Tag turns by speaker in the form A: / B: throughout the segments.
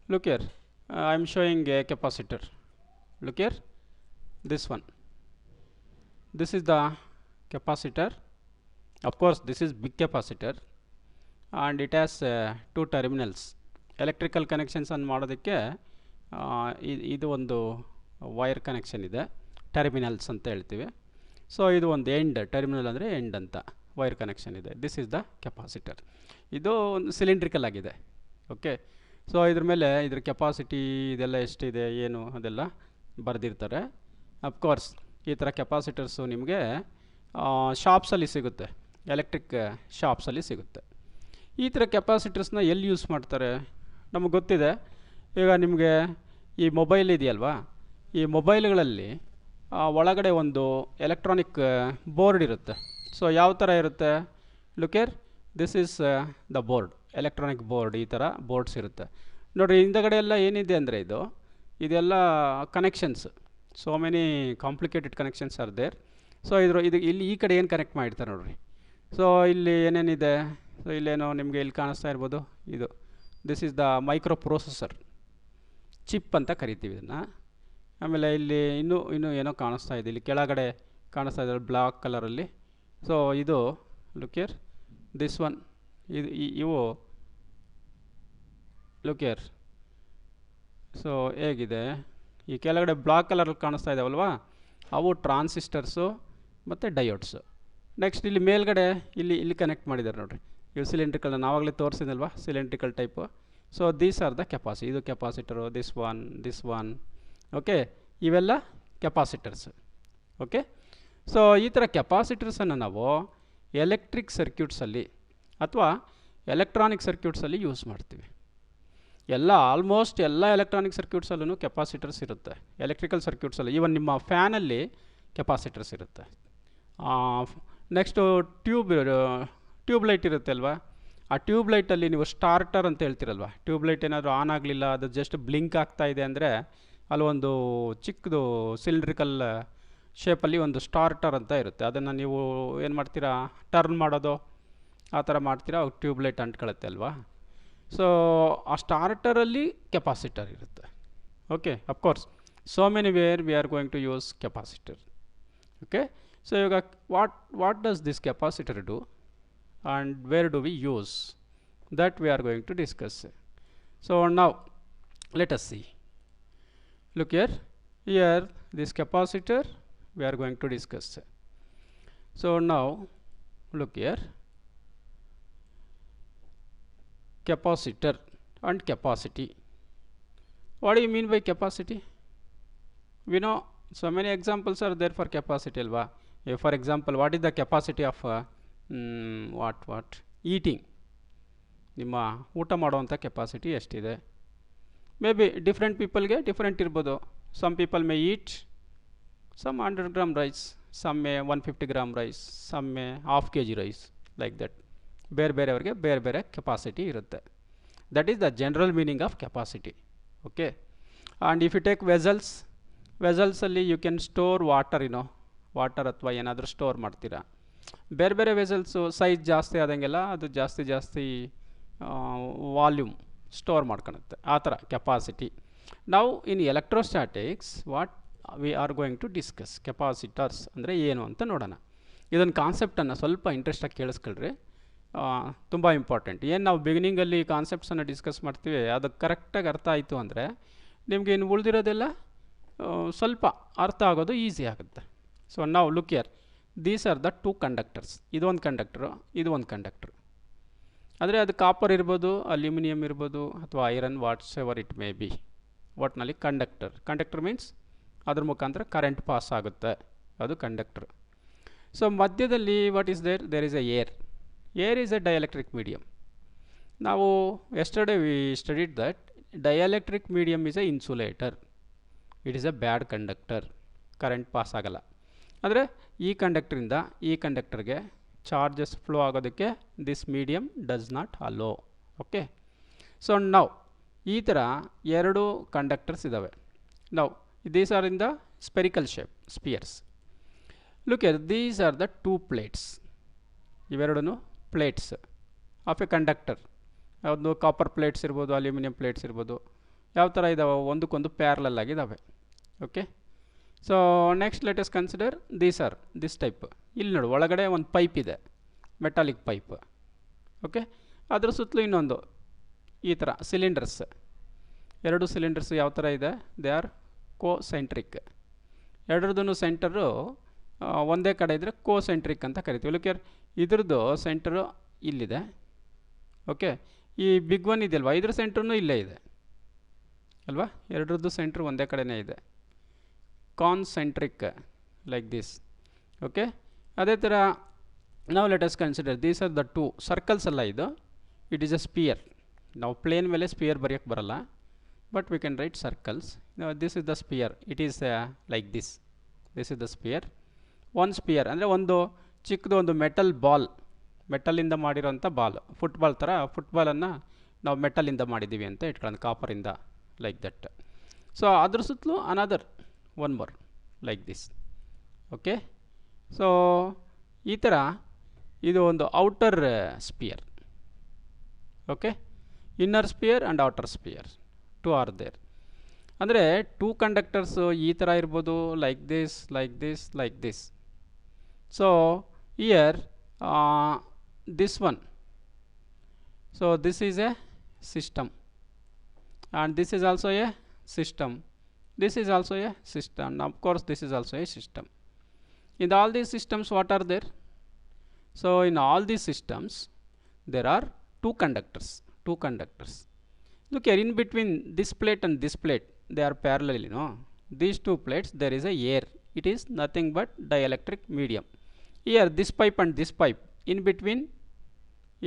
A: Look here, I am showing a capacitor. Look here, this one. This is the capacitor. Of course, this is big capacitor, and it has two terminals. Electrical connections ಅನ್ನು ಮಾಡೋದಕ್ಕೆ ಇದು ಒಂದು wire connection ಇದೆ, terminals ಅಂತ ಹೇಳ್ತೀವಿ. So ಇದು ಒಂದು end, terminal ಅಂದರೆ ಎಂಡ್ ಅಂತ ವೈರ್ ಕನೆಕ್ಷನ್ ಇದೆ. This is the capacitor. ಇದು ಒಂದು ಸಿಲಿಂಡ್ರಿಕಲ್ ಆಗಿದೆ. ಓಕೆ, ಸೊ ಇದ್ರ ಮೇಲೆ ಇದ್ರ ಕೆಪಾಸಿಟಿ ಇದೆಲ್ಲ ಎಷ್ಟಿದೆ ಏನು ಅದೆಲ್ಲ ಬರೆದಿರ್ತಾರೆ. ಅಫ್ಕೋರ್ಸ್ ಈ ಥರ ಕೆಪಾಸಿಟರ್ಸು ನಿಮಗೆ ಶಾಪ್ಸಲ್ಲಿ ಸಿಗುತ್ತೆ, ಎಲೆಕ್ಟ್ರಿಕ್ ಶಾಪ್ಸಲ್ಲಿ ಸಿಗುತ್ತೆ. ಈ ಥರ ಕೆಪಾಸಿಟರ್ಸ್ನ ಎಲ್ಲಿ ಯೂಸ್ ಮಾಡ್ತಾರೆ ನಮಗೆ ಗೊತ್ತಿದೆ. ಈಗ ನಿಮಗೆ ಈ ಮೊಬೈಲ್ ಇದೆಯಲ್ವಾ, ಈ ಮೊಬೈಲ್ಗಳಲ್ಲಿ ಒಳಗಡೆ ಒಂದು ಎಲೆಕ್ಟ್ರಾನಿಕ್ ಬೋರ್ಡ್ ಇರುತ್ತೆ. ಸೊ ಯಾವ ಥರ ಇರುತ್ತೆ? Look here, this is the board, electronic board. ಈ ಥರ ಬೋರ್ಡ್ಸ್ ಇರುತ್ತೆ ನೋಡಿರಿ. ಹಿಂದಗಡೆ ಎಲ್ಲ ಏನಿದೆ ಅಂದರೆ ಇದೆಲ್ಲ connections. So many complicated connections are there. So ಇದು ಇಲ್ಲಿ ಈ ಕಡೆ ಏನು ಕನೆಕ್ಟ್ ಮಾಡಿರ್ತಾರೆ ನೋಡಿರಿ. ಸೊ ಇಲ್ಲಿ ಏನೇನಿದೆ, ಸೊ ಇಲ್ಲೇನೋ ನಿಮಗೆ ಇಲ್ಲಿ ಕಾಣಿಸ್ತಾ ಇರ್ಬೋದು, ಇದು this is the micro processor, chip ಅಂತ ಕರಿತೀವಿ ಇದನ್ನು. ಆಮೇಲೆ ಇಲ್ಲಿ ಇನ್ನೂ ಏನೋ ಕಾಣಿಸ್ತಾ ಇದೆ, ಇಲ್ಲಿ ಕೆಳಗಡೆ ಕಾಣಿಸ್ತಾ ಇದೆ ಬ್ಲಾಕ್ ಕಲರಲ್ಲಿ. ಸೊ ಇದು ಲುಕಿಯರ್, ದಿಸ್ ಒನ್, ಇವು ಲುಕಿಯರ್. ಸೊ ಹೇಗಿದೆ, ಈ ಕೆಳಗಡೆ ಬ್ಲಾಕ್ ಕಲರಲ್ಲಿ ಕಾಣಿಸ್ತಾ ಇದ್ದಾವಲ್ವಾ, ಅವು ಟ್ರಾನ್ಸಿಸ್ಟರ್ಸು ಮತ್ತು ಡಯೋಡ್ಸು. ನೆಕ್ಸ್ಟ್ ಇಲ್ಲಿ ಮೇಲ್ಗಡೆ ಇಲ್ಲಿ ಕನೆಕ್ಟ್ ಮಾಡಿದ್ದಾರೆ ನೋಡಿರಿ, ಇವು ಸಿಲಿಂಡ್ರಿಕಲ್, ನಾವಾಗಲೇ ತೋರಿಸಿದಲ್ವಾ cylindrical type. So these are the ಇದು ಕೆಪಾಸಿಟರು, ದಿಸ್ ಒನ್. ಓಕೆ, ಇವೆಲ್ಲ ಕೆಪಾಸಿಟರ್ಸ್. ಓಕೆ, ಸೊ ಈ ಥರ ಕೆಪಾಸಿಟರ್ಸನ್ನು ನಾವು ಎಲೆಕ್ಟ್ರಿಕ್ ಸರ್ಕ್ಯೂಟ್ಸಲ್ಲಿ ಅಥವಾ ಎಲೆಕ್ಟ್ರಾನಿಕ್ ಸರ್ಕ್ಯೂಟ್ಸಲ್ಲಿ ಯೂಸ್ ಮಾಡ್ತೀವಿ. ಆಲ್ಮೋಸ್ಟ್ ಎಲ್ಲ ಎಲೆಕ್ಟ್ರಾನಿಕ್ ಸರ್ಕ್ಯೂಟ್ಸಲ್ಲೂ ಕೆಪಾಸಿಟರ್ಸ್ ಇರುತ್ತೆ, ಎಲೆಕ್ಟ್ರಿಕಲ್ ಸರ್ಕ್ಯೂಟ್ಸಲ್ಲಿ. ಈವನ್ ನಿಮ್ಮ ಫ್ಯಾನಲ್ಲಿ ಕೆಪಾಸಿಟರ್ಸ್ ಇರುತ್ತೆ. ನೆಕ್ಸ್ಟು ಟ್ಯೂಬ್ಲೈಟ್ ಇರುತ್ತೆ ಅಲ್ವಾ, ಆ ಟ್ಯೂಬ್ಲೈಟಲ್ಲಿ ನೀವು ಸ್ಟಾರ್ಟರ್ ಅಂತ ಹೇಳ್ತಿರಲ್ವ, ಟ್ಯೂಬ್ಲೈಟ್ ಏನಾದರೂ ಆನ್ ಆಗಲಿಲ್ಲ, ಅದು ಜಸ್ಟ್ ಬ್ಲಿಂಕ್ ಆಗ್ತಾ ಇದೆ ಅಂದರೆ ಅಲ್ಲೊಂದು ಚಿಕ್ಕದು ಸಿಲಿಂಡ್ರಿಕಲ್ ಶೇಪಲ್ಲಿ ಒಂದು ಸ್ಟಾರ್ಟರ್ ಅಂತ ಇರುತ್ತೆ. ಅದನ್ನು ನೀವು ಏನು ಮಾಡ್ತೀರಾ, ಟರ್ನ್ ಮಾಡೋದು ಆ ಥರ ಮಾಡ್ತೀರಾ, ಟ್ಯೂಬ್ಲೈಟ್ ಅಂಟ್ಕೊಳ್ಳುತ್ತೆ ಅಲ್ವಾ. ಸೊ ಆ ಸ್ಟಾರ್ಟರಲ್ಲಿ ಕೆಪಾಸಿಟರ್ ಇರುತ್ತೆ. Okay, of course so many where we are going to use capacitor. Okay, so ಇವಾಗ what does this capacitor do and where do we use, that we are going to discuss. So now let us see. Look here this capacitor we are going to discuss. So now look here, capacitor and capacity. What do you mean by capacity? We know so many examples are there for capacity alva. For example, what is the capacity of what eating, ನಿಮ್ಮ ಊಟ ಮಾಡುವಂಥ capacity ಎಷ್ಟಿದೆ? May be different ಪೀಪಲ್ಗೆ different ಇರ್ಬೋದು. Some people may eat some 100 gram rice, some may 150 gram rice, some may half kg rice, like that. ಬೇರೆಯವ್ರಿಗೆ ಬೇರೆ capacity ಇರುತ್ತೆ. That is the general meaning of capacity. Okay, and if you take ವೆಸಲ್ಸಲ್ಲಿ you can store water ಅಥವಾ ಏನಾದರೂ store ಮಾಡ್ತೀರಾ. ಬೇರೆ vessels size ಜಾಸ್ತಿ ಆದಂಗೆಲ್ಲ ಅದು ಜಾಸ್ತಿ ವಾಲ್ಯೂಮ್ ಸ್ಟೋರ್ ಮಾಡ್ಕೊಳುತ್ತೆ. ಆ ಥರ ಕೆಪಾಸಿಟಿ. ನಾವು in electrostatics what we are going to discuss, capacitors ಅಂದರೆ ಏನು ಅಂತ ನೋಡೋಣ. ಇದೊಂದು ಕಾನ್ಸೆಪ್ಟನ್ನು ಸ್ವಲ್ಪ ಇಂಟ್ರೆಸ್ಟಾಗಿ ಕೇಳಿಸ್ಕೊಳ್ರಿ, ತುಂಬ ಇಂಪಾರ್ಟೆಂಟ್. ಏನು ನಾವು ಬಿಗಿನಿಂಗಲ್ಲಿ ಕಾನ್ಸೆಪ್ಟ್ಸನ್ನು ಡಿಸ್ಕಸ್ ಮಾಡ್ತೀವಿ, ಅದು ಕರೆಕ್ಟಾಗಿ ಅರ್ಥ ಆಯಿತು ಅಂದರೆ ನಿಮಗೆ ಇನ್ನು ಉಳಿದಿರೋದೆಲ್ಲ ಸ್ವಲ್ಪ ಅರ್ಥ ಆಗೋದು ಈಸಿ ಆಗುತ್ತೆ. ಸೊ ನಾವು look here, these are the two conductors. ಇದೊಂದು ಕಂಡಕ್ಟರು, ಇದು ಒಂದು ಕಂಡಕ್ಟರ್. ಆದರೆ ಅದು ಕಾಪರ್ ಇರ್ಬೋದು, ಅಲ್ಯೂಮಿನಿಯಂ ಇರ್ಬೋದು, ಅಥವಾ iron, what's ever it may be. ಒಟ್ಟಿನಲ್ಲಿ ಕಂಡಕ್ಟರ್ ಮೀನ್ಸ್ ಅದ್ರ ಮುಖಾಂತರ ಕರೆಂಟ್ ಪಾಸ್ ಆಗುತ್ತೆ, ಅದು ಕಂಡಕ್ಟರ್. ಸೊ ಮಧ್ಯದಲ್ಲಿ what is there is a air is a dielectric medium. ನಾವು yesterday we studied that dielectric medium is a insulator, it is a bad conductor, current pass ಆಗಲ್ಲ. ಅಂದರೆ ಈ ಕಂಡಕ್ಟರಿಂದ ಈ ಕಂಡಕ್ಟರ್ಗೆ ಚಾರ್ಜಸ್ ಫ್ಲೋ ಆಗೋದಕ್ಕೆ this medium does not allow. Okay, so ನಾವು ಈ ಥರ ಎರಡು ಕಂಡಕ್ಟರ್ಸ್ ಇದ್ದಾವೆ. ನಾವು these R in the spherical shape, spears. Look here, these are the two plates. ಇವೆರಡೂ ಪ್ಲೇಟ್ಸ್ ಆಫ್ ಎ ಕಂಡಕ್ಟರ್. ಯಾವುದು ಕಾಪರ್ ಪ್ಲೇಟ್ಸ್ ಇರ್ಬೋದು, ಅಲ್ಯೂಮಿನಿಯಂ ಪ್ಲೇಟ್ಸ್ ಇರ್ಬೋದು. ಯಾವ ಥರ ಇದ್ದಾವೆ, ಒಂದಕ್ಕೊಂದು ಪ್ಯಾರಲಲ್ ಆಗಿದ್ದಾವೆ. Okay, so next let us consider this type. ಇಲ್ಲಿ ನೋಡು, ಒಳಗಡೆ ಒಂದು ಪೈಪ್ ಇದೆ, ಮೆಟಾಲಿಕ್ ಪೈಪ್. ಓಕೆ, ಅದ್ರ ಸುತ್ತಲೂ ಇನ್ನೊಂದು ಈ ಥರ ಸಿಲಿಂಡರ್ಸ್, ಎರಡು ಸಿಲಿಂಡರ್ಸ್ ಯಾವ ಥರ ಇದೆ, ದೇ ಆರ್ ಕೋಸೆಂಟ್ರಿಕ್. ಎರಡರದ್ದು ಸೆಂಟರು ಒಂದೇ ಕಡೆ ಇದ್ದರೆ ಕೋಸೆಂಟ್ರಿಕ್ ಅಂತ ಕರಿತೀವಿ. ಲುಕ್, ಇದ್ರದ್ದು ಸೆಂಟರು ಇಲ್ಲಿದೆ. ಓಕೆ, ಈ ಬಿಗ್ ಒನ್ ಇದೆಯಲ್ವಾ, ಇದ್ರ ಸೆಂಟ್ರೂ ಇಲ್ಲೇ ಇದೆ ಅಲ್ವಾ, ಎರಡರದ್ದು ಸೆಂಟ್ರ್ ಒಂದೇ ಕಡೆನೇ ಇದೆ, ಕಾನ್ಸೆಂಟ್ರಿಕ್ ಲೈಕ್ ದಿಸ್. ಓಕೆ, ಅದೇ ಥರ ನಾವು let us consider these are the two circles ಅಲ್ಲ ಇದು, ಇಟ್ ಈಸ್ ಅ ಸ್ಪಿಯರ್. ನಾವು ಪ್ಲೇನ್ ಮೇಲೆ ಸ್ಪಿಯರ್ ಬರೆಯೋಕ್ಕೆ ಬರಲ್ಲ, but we can write circles. This is the spear, it is like this is the spear. ಒಂದು spear ಅಂದರೆ ಒಂದು ಚಿಕ್ಕದು ಒಂದು ಮೆಟಲ್ ಬಾಲ್, ಮೆಟಲಿಂದ ಮಾಡಿರೋಂಥ ಬಾಲ್, ಫುಟ್ಬಾಲ್ ಥರ. ಫುಟ್ಬಾಲನ್ನು ನಾವು ಮೆಟಲಿಂದ ಮಾಡಿದ್ದೀವಿ ಅಂತ ಇಟ್ಕೊಳ್ಳೋಣ, ಕಾಪರಿಂದ, ಲೈಕ್ ದಟ್. ಸೊ ಅದ್ರ ಸುತ್ತಲೂ another one more like this. Okay, so ಈ ಥರ ಇದು ಒಂದು outer sphere. Okay, inner sphere and outer sphere two are there. ಅಂದರೆ ಟೂ ಕಂಡಕ್ಟರ್ಸು ಈ ಥರ ಇರ್ಬೋದು, like this, like this, like this. So here this one, so this is a system and this is also a system, this is also a system, and of course this is also a system. In all these systems, what are there? So in all these systems there are two conductors. Look here, in between this plate and this plate, they are parallel, you know, these two plates, there is a air, it is nothing but dielectric medium. Here this pipe and this pipe, in between,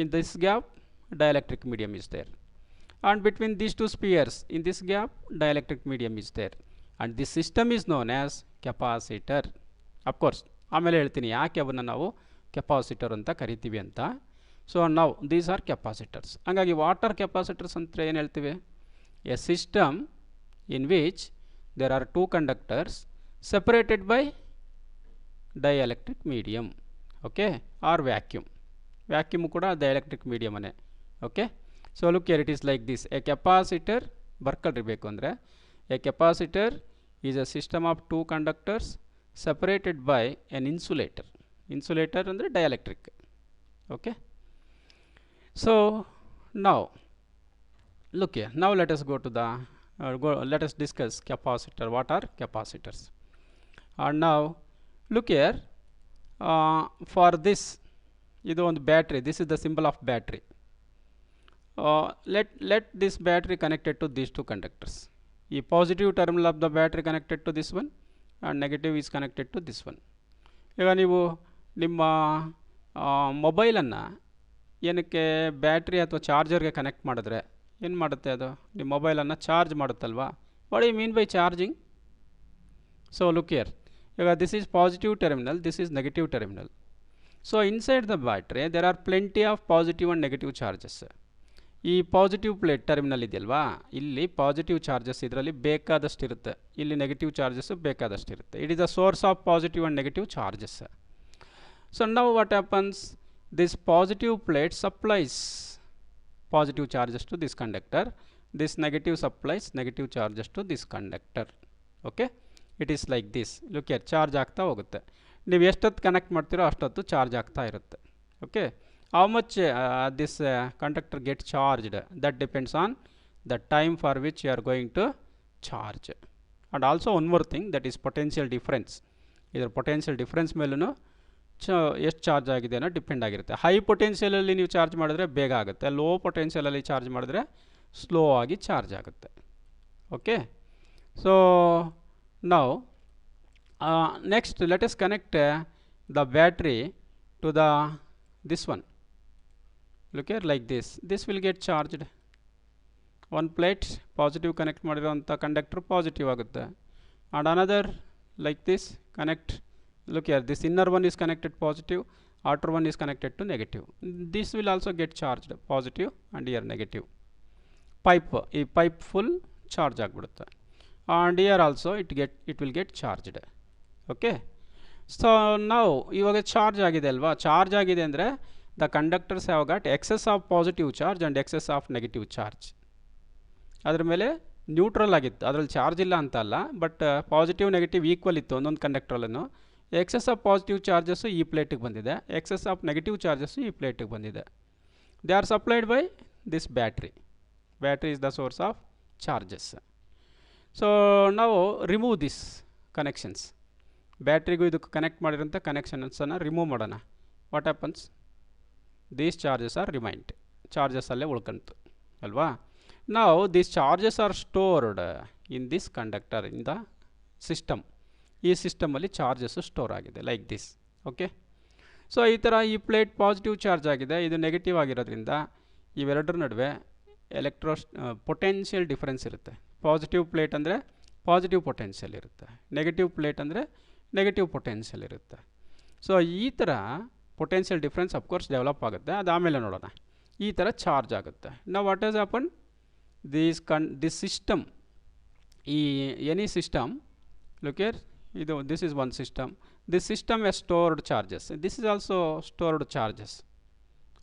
A: in this gap, dielectric medium is there, and between these two spheres, in this gap, dielectric medium is there, and this system is known as capacitor. Of course, ಆಮೇಲೆ ಹೇಳ್ತೀನಿ ಯಾಕೆ ಅವನ್ನ ನಾವು capacitor ಅಂತ ಕರಿತೀವಿ ಅಂತ. So ನಾವು these are capacitors. ಹಾಗಾಗಿ ವಾಟರ್ ಕೆಪಾಸಿಟರ್ಸ್ ಅಂತ ಏನು ಹೇಳ್ತೀವಿ, a system in which there are two conductors separated by dielectric medium. Okay, or vacuum. Vacuum ಕೂಡ ಡೈಎಲೆಕ್ಟ್ರಿಕ್ ಮೀಡಿಯಮನೇ. Okay, so look here, it is like this. A capacitor ಬರ್ಕಲ್ರಿಬೇಕು ಅಂದರೆ, a capacitor is a system of two conductors separated by an insulator. Insulator ಅಂದರೆ dielectric. Okay, so ನಾವು look here, now let us go to the let us discuss capacitor. What are capacitors? And now look here, for this, idu one battery, this is the symbol of battery. Let this battery connected to these two conductors. The positive terminal of the battery connected to this one and negative is connected to this one. ಈಗ ನೀವು ನಿಮ್ಮ ಮೊಬೈಲನ್ನು ಏನಕ್ಕೆ battery ಅಥವಾ ಚಾರ್ಜರ್ಗೆ connect ಮಾಡಿದ್ರೆ ಏನು ಮಾಡುತ್ತೆ, ಅದು ನಿಮ್ಮ ಮೊಬೈಲನ್ನು ಚಾರ್ಜ್ ಮಾಡುತ್ತಲ್ವಾ. What you mean by charging? So look here, ಈಗ this is positive terminal, this is negative terminal. So inside the battery there are plenty of positive and negative charges. ಈ ಪಾಸಿಟಿವ್ ಪ್ಲೇಟ್ ಟರ್ಮಿನಲ್ ಇದೆಯಲ್ವಾ, ಇಲ್ಲಿ positive charges ಇದರಲ್ಲಿ ಬೇಕಾದಷ್ಟು ಇರುತ್ತೆ, ಇಲ್ಲಿ negative charges ಬೇಕಾದಷ್ಟು ಇರುತ್ತೆ. It is the source of positive and negative charges. So now what happens, this positive plate supplies positive charges to this conductor, this negative supplies negative charges to this conductor. Okay, it is like this. Look here, charge ಆಗ್ತಾ ಹೋಗುತ್ತೆ. ನೀವು ಎಷ್ಟೊತ್ತು connect ಮಾಡ್ತೀರೋ ಅಷ್ಟೊತ್ತು charge ಆಗ್ತಾ ಇರುತ್ತೆ. Okay, how much this conductor gets charged, that depends on the time for which you are going to charge. And also one more thing, that is potential difference. ಇದರ potential difference ಮೇಲೂ ಎಷ್ಟು charge ಆಗಿದೆ ಅನ್ನೋ depend ಆಗಿರುತ್ತೆ. High ಪೊಟೆನ್ಷಿಯಲಲ್ಲಿ ನೀವು charge ಮಾಡಿದ್ರೆ ಬೇಗ ಆಗುತ್ತೆ, ಲೋ ಪೊಟೆನ್ಷಿಯಲಲ್ಲಿ ಚಾರ್ಜ್ ಮಾಡಿದ್ರೆ ಸ್ಲೋ ಆಗಿ ಚಾರ್ಜ್ ಆಗುತ್ತೆ. ಓಕೆ, ಸೊ ನಾವು next let us connect the battery to the this one. Look here, like this will get charged. One plate positive connect ಮಾಡಿರೋಂಥ ಕಂಡಕ್ಟರ್ ಪಾಸಿಟಿವ್ ಆಗುತ್ತೆ, and another like this connect. Look here, this inner one is connected positive, outer one is connected to negative. This will also get charged positive and here negative. Pipe full charge ಆಗಿಬಿಡುತ್ತೆ, and here also it will get charged. Okay, so now ಇವಾಗ charge ಆಗಿದೆ ಅಲ್ವಾ, charge ಆಗಿದೆ ಅಂದರೆ the conductors have got excess of positive charge and excess of negative charge. ಅದರ ಮೇಲೆ neutral ಆಗಿತ್ತು, ಅದರಲ್ಲಿ ಚಾರ್ಜ್ ಇಲ್ಲ ಅಂತ ಅಲ್ಲ, ಬಟ್ ಪಾಸಿಟಿವ್ ನೆಗೆಟಿವ್ ಈಕ್ವಲ್ ಇತ್ತು ಒಂದೊಂದು ಕಂಡಕ್ಟ್ರಲ್ಲೂ. ಎಕ್ಸೆಸ್ ಆಫ್ ಪಾಸಿಟಿವ್ ಚಾರ್ಜಸ್ಸು ಈ ಪ್ಲೇಟಿಗೆ ಬಂದಿದೆ, ಎಕ್ಸೆಸ್ ಆಫ್ ನೆಗೆಟಿವ್ ಚಾರ್ಜಸ್ಸು ಈ ಪ್ಲೇಟಿಗೆ ಬಂದಿದೆ. They are supplied by this battery. Battery is the source of charges. So ನಾವು ರಿಮೂವ್ ದಿಸ್ ಕನೆಕ್ಷನ್ಸ್. ಬ್ಯಾಟ್ರಿಗೂ ಇದಕ್ಕೆ ಕನೆಕ್ಟ್ ಮಾಡಿರೋಂಥ ಕನೆಕ್ಷನ್ಸನ್ನು ರಿಮೂವ್ ಮಾಡೋಣ. What happens? These charges are remained. Charges ಅಲ್ಲೇ ಉಳ್ಕಂತು ಅಲ್ವಾ. ನಾವು these charges are stored in this conductor in the system. ಈ ಸಿಸ್ಟಮಲ್ಲಿ ಚಾರ್ಜಸ್ಸು ಸ್ಟೋರ್ ಆಗಿದೆ ಲೈಕ್ ದಿಸ್. ಓಕೆ. ಸೊ ಈ ಥರ ಈ ಪ್ಲೇಟ್ ಪಾಸಿಟಿವ್ ಚಾರ್ಜ್ ಆಗಿದೆ, ಇದು ನೆಗೆಟಿವ್ ಆಗಿರೋದ್ರಿಂದ ಇವೆರಡರ ನಡುವೆ ಪೊಟೆನ್ಷಿಯಲ್ ಡಿಫರೆನ್ಸ್ ಇರುತ್ತೆ. ಪಾಸಿಟಿವ್ ಪ್ಲೇಟ್ ಅಂದರೆ ಪಾಸಿಟಿವ್ ಪೊಟೆನ್ಷಿಯಲ್ ಇರುತ್ತೆ, ನೆಗೆಟಿವ್ ಪ್ಲೇಟ್ ಅಂದರೆ ನೆಗೆಟಿವ್ ಪೊಟೆನ್ಷಿಯಲ್ ಇರುತ್ತೆ. ಸೊ ಈ ಥರ ಪೊಟೆನ್ಷಿಯಲ್ ಡಿಫ್ರೆನ್ಸ್ ಅಫ್ಕೋರ್ಸ್ ಡೆವಲಪ್ ಆಗುತ್ತೆ, ಅದು ಆಮೇಲೆ ನೋಡೋಣ. ಈ ಥರ ಚಾರ್ಜ್ ಆಗುತ್ತೆ. ನಾವು what is happen this system, ಈ ಎನಿ ಸಿಸ್ಟಮ್, ಲುಕ್ ಹಿಯರ್, ಇದು this is one system. This system a stored charges, this is also stored charges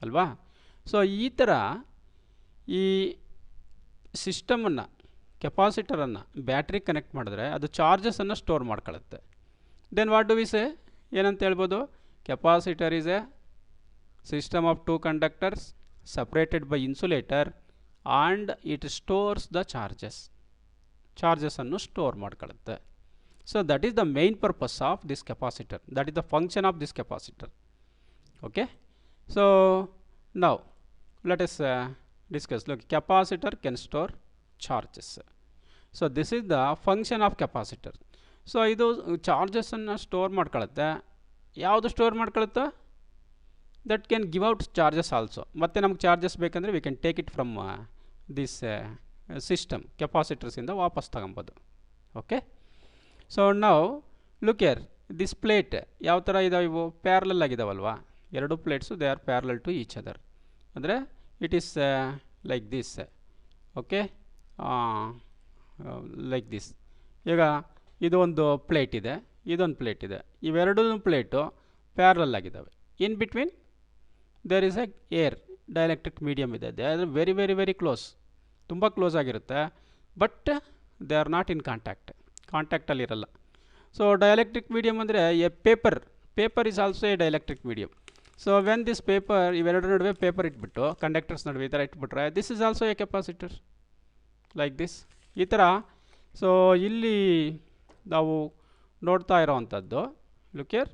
A: ಅಲ್ವಾ. ಸೊ ಈ ಥರ ಈ ಸಿಸ್ಟಮನ್ನು, ಕೆಪಾಸಿಟರನ್ನು ಬ್ಯಾಟ್ರಿ ಕನೆಕ್ಟ್ ಮಾಡಿದ್ರೆ ಅದು ಚಾರ್ಜಸನ್ನು ಸ್ಟೋರ್ ಮಾಡ್ಕೊಳ್ಳುತ್ತೆ. Then what do we say? ಏನಂತ ಹೇಳ್ಬೋದು? Capacitor is a system of two conductors separated by insulator and it stores the charges. ಚಾರ್ಜಸನ್ನು ಸ್ಟೋರ್ ಮಾಡ್ಕೊಳ್ಳುತ್ತೆ. So that is the main purpose of this capacitor, that is the function of this capacitor. Okay. So now let us discuss. Look, capacitor can store charges. So this is the function of capacitor. So ಇದು ಚಾರ್ಜಸನ್ನು store ಮಾಡ್ಕೊಳ್ಳುತ್ತೆ. ಯಾವುದು store ಮಾಡ್ಕೊಳ್ಳುತ್ತೆ? That can give out charges also. ಮತ್ತು ನಮ್ಗೆ charges ಬೇಕಂದರೆ we can take it from this system, ಕೆಪಾಸಿಟರ್ಸಿಂದ ವಾಪಸ್ ತಗೊಬೋದು. ಓಕೆ. ಸೊ ನಾವು ಲುಕ್ ಹಿಯರ್, ದಿಸ್ ಪ್ಲೇಟ್ ಯಾವ ಥರ ಇದಾವೆ? ಇವು ಪ್ಯಾರಲಲ್ ಆಗಿದಾವಲ್ವಾ, ಎರಡು plates, they are parallel to each other. ಅಂದರೆ it is like this. Okay, like this. ಈಗ ಇದು ಒಂದು ಪ್ಲೇಟ್ ಇದೆ, ಇದೊಂದು ಪ್ಲೇಟ್ ಇದೆ, ಇವೆರಡೂ ಪ್ಲೇಟು ಪ್ಯಾರಲಲ್ ಆಗಿದ್ದಾವೆ. In between there is a air, dielectric medium ಇದೆ. They are very very very close, ತುಂಬ ಕ್ಲೋಸ್ ಆಗಿರುತ್ತೆ, but they are not in ಕಾಂಟ್ಯಾಕ್ಟಲ್ಲಿರಲ್ಲ. ಸೊ ಡೈಎಲೆಕ್ಟ್ರಿಕ್ ಮೀಡಿಯಮ್ ಅಂದರೆ a paper is also a dielectric medium. So when this paper, ಇವೆರಡರ ನಡುವೆ paper ಇಟ್ಬಿಟ್ಟು, conductors ನಡುವೆ ಈ ಥರ ಇಟ್ಬಿಟ್ರೆ this is also a capacitor like this, ಈ ಥರ. ಸೊ ಇಲ್ಲಿ ನಾವು ನೋಡ್ತಾ ಇರೋವಂಥದ್ದು, ಲುಕ್ ಹಿಯರ್,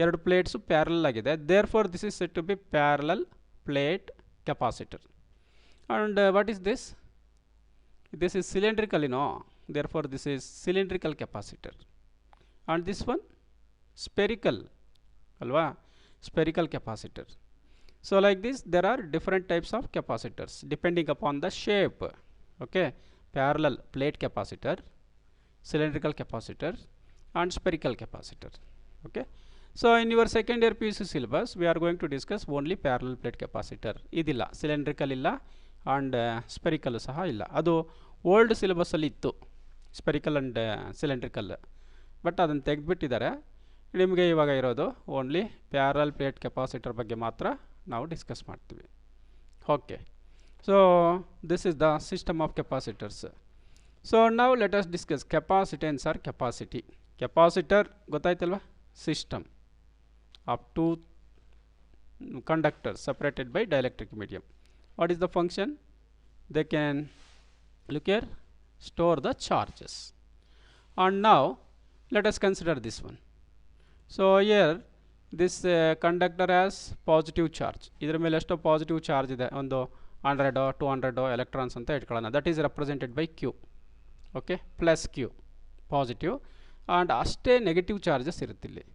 A: ಎರಡು ಪ್ಲೇಟ್ಸು ಪ್ಯಾರಲಲ್ ಆಗಿದೆ. Therefore this is set to be parallel plate capacitor. And what is this? This is cylindrical, therefore this is cylindrical capacitor. And this one spherical ಅಲ್ವಾ, spherical capacitor. So like this there are different types of capacitors depending upon the shape. Okay, parallel plate capacitor, cylindrical capacitor and spherical capacitor. Okay, so in your second year PUC syllabus we are going to discuss only parallel plate capacitor. Idilla cylindrical illa and spherical saha illa, adu old syllabus alli ittu spherical and cylindrical, but adannu ತೆಗೆದುಬಿಟ್ಟಿದ್ದಾರೆ. ನಿಮಗೆ ಇವಾಗ ಇರೋದು only parallel plate capacitor ಬಗ್ಗೆ ಮಾತ್ರ ನಾವು discuss ಮಾಡ್ತೀವಿ. Okay. So this is the system of capacitors. So ನಾವು let us discuss capacitance or capacity. Capacitor ಗೊತ್ತಾಯ್ತಲ್ವ? System of two conductors separated by dielectric medium. What is the function? They can, look here, store the charges. And ನಾವು let us consider this one. So here this conductor has positive charge. ಇದರ ಮೇಲೆ ಎಷ್ಟೋ positive charge ಇದೆ, ಒಂದು 100 200 electrons ಅಂತ ಇಟ್ಕೊಳ್ಳೋಣ. That is represented by Q. Okay, plus Q positive, and ಅಷ್ಟೇ negative charges ಇರುತ್ತಿಲ್ಲಿ.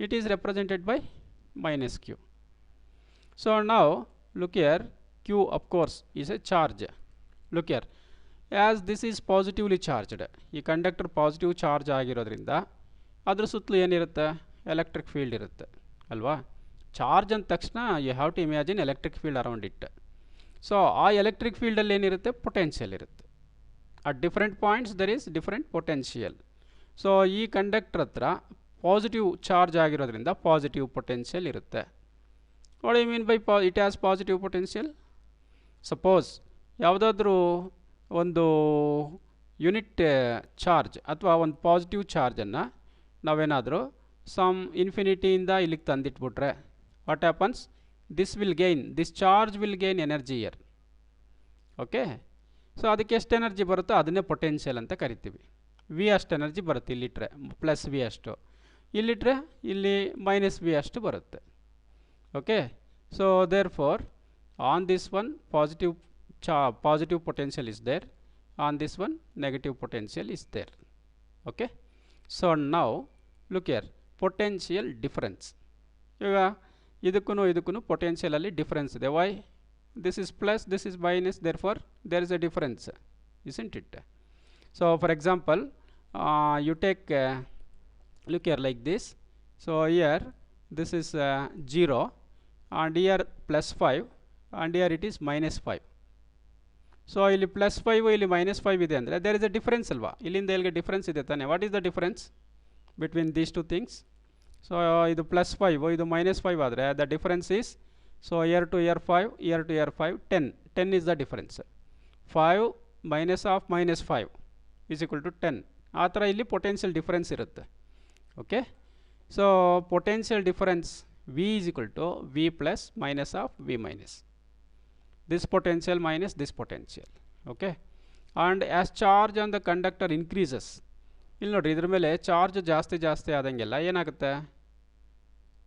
A: It is represented by minus Q. So ನಾವು look here, Q of course is a charge. Look here, as this is positively charged, ಈ conductor positive charge ಆಗಿರೋದ್ರಿಂದ ಅದ್ರ ಸುತ್ತಲೂ ಏನಿರುತ್ತೆ? Electric field ಇರುತ್ತೆ ಅಲ್ವಾ. ಚಾರ್ಜ್ ಅಂದ ತಕ್ಷಣ you have to imagine electric field around it. So ಆ ಎಲೆಕ್ಟ್ರಿಕ್ ಫೀಲ್ಡಲ್ಲಿ ಏನಿರುತ್ತೆ? ಪೊಟೆನ್ಷಿಯಲ್ ಇರುತ್ತೆ. At different points there is different potential. So ಈ ಕಂಡಕ್ಟರ್ ಹತ್ರ ಪಾಸಿಟಿವ್ ಚಾರ್ಜ್ ಆಗಿರೋದ್ರಿಂದ ಪಾಸಿಟಿವ್ ಪೊಟೆನ್ಷಿಯಲ್ ಇರುತ್ತೆ. What you mean by it has positive potential? Suppose ಯಾವುದಾದ್ರೂ ಒಂದು ಯೂನಿಟ್ ಚಾರ್ಜ್ ಅಥವಾ ಒಂದು ಪಾಸಿಟಿವ್ ಚಾರ್ಜನ್ನು ನಾವೇನಾದರೂ ಸಮ್ ಇನ್ಫಿನಿಟಿಯಿಂದ ಇಲ್ಲಿಗೆ ತಂದಿಟ್ಬಿಟ್ರೆ what happens, this charge will gain energy here. Okay, so ಅದಕ್ಕೆ ಎಷ್ಟು ಎನರ್ಜಿ ಬರುತ್ತೋ ಅದನ್ನೇ ಪೊಟೆನ್ಷಿಯಲ್ ಅಂತ ಕರಿತೀವಿ. ವಿ ಅಷ್ಟು ಎನರ್ಜಿ ಬರುತ್ತೆ ಇಲ್ಲಿಟ್ರೆ, ಪ್ಲಸ್ ವಿ ಅಷ್ಟು, ಇಲ್ಲಿಟ್ರೆ ಇಲ್ಲಿ ಮೈನಸ್ ವಿ ಅಷ್ಟು ಬರುತ್ತೆ. Okay, so therefore on this one positive potential is there, on this one negative potential is there. Okay, so now look here, potential difference. ಈಗ ಇದಕ್ಕೂ potential ಅಲ್ಲಿ difference ಇದೆ. Why? This is plus, this is minus, therefore there is a difference, isn't it? So for example, you take look here like this. So here this is 0 and here plus 5 and here it is minus 5. So ಇಲ್ಲಿ plus 5 ಇಲ್ಲಿ minus 5 ಇದೆ ಅಂದರೆ there is a difference ಅಲ್ವಾ, ಇಲ್ಲಿಂದ ಇಲ್ಲಿಗೆ difference ಇದೆ ತಾನೆ. What is the difference between these two things? So ಇದು ಪ್ಲಸ್ 5 ಇದು ಮೈನಸ್ 5 ಆದರೆ the difference is, so here to here 5, here to here 5, 10 is the difference. 5 minus of minus 5 is equal to 10. ಆ ಥರ ಇಲ್ಲಿ potential difference ಇರುತ್ತೆ. Okay, so potential difference V is equal to V plus minus of V minus this potential minus this potential. Okay, and as charge on the conductor increases, ಇಲ್ಲಿ ನೋಡಿರಿ ಇದ್ರ ಮೇಲೆ charge ಜಾಸ್ತಿ ಆದಂಗೆಲ್ಲ ಏನಾಗುತ್ತೆ,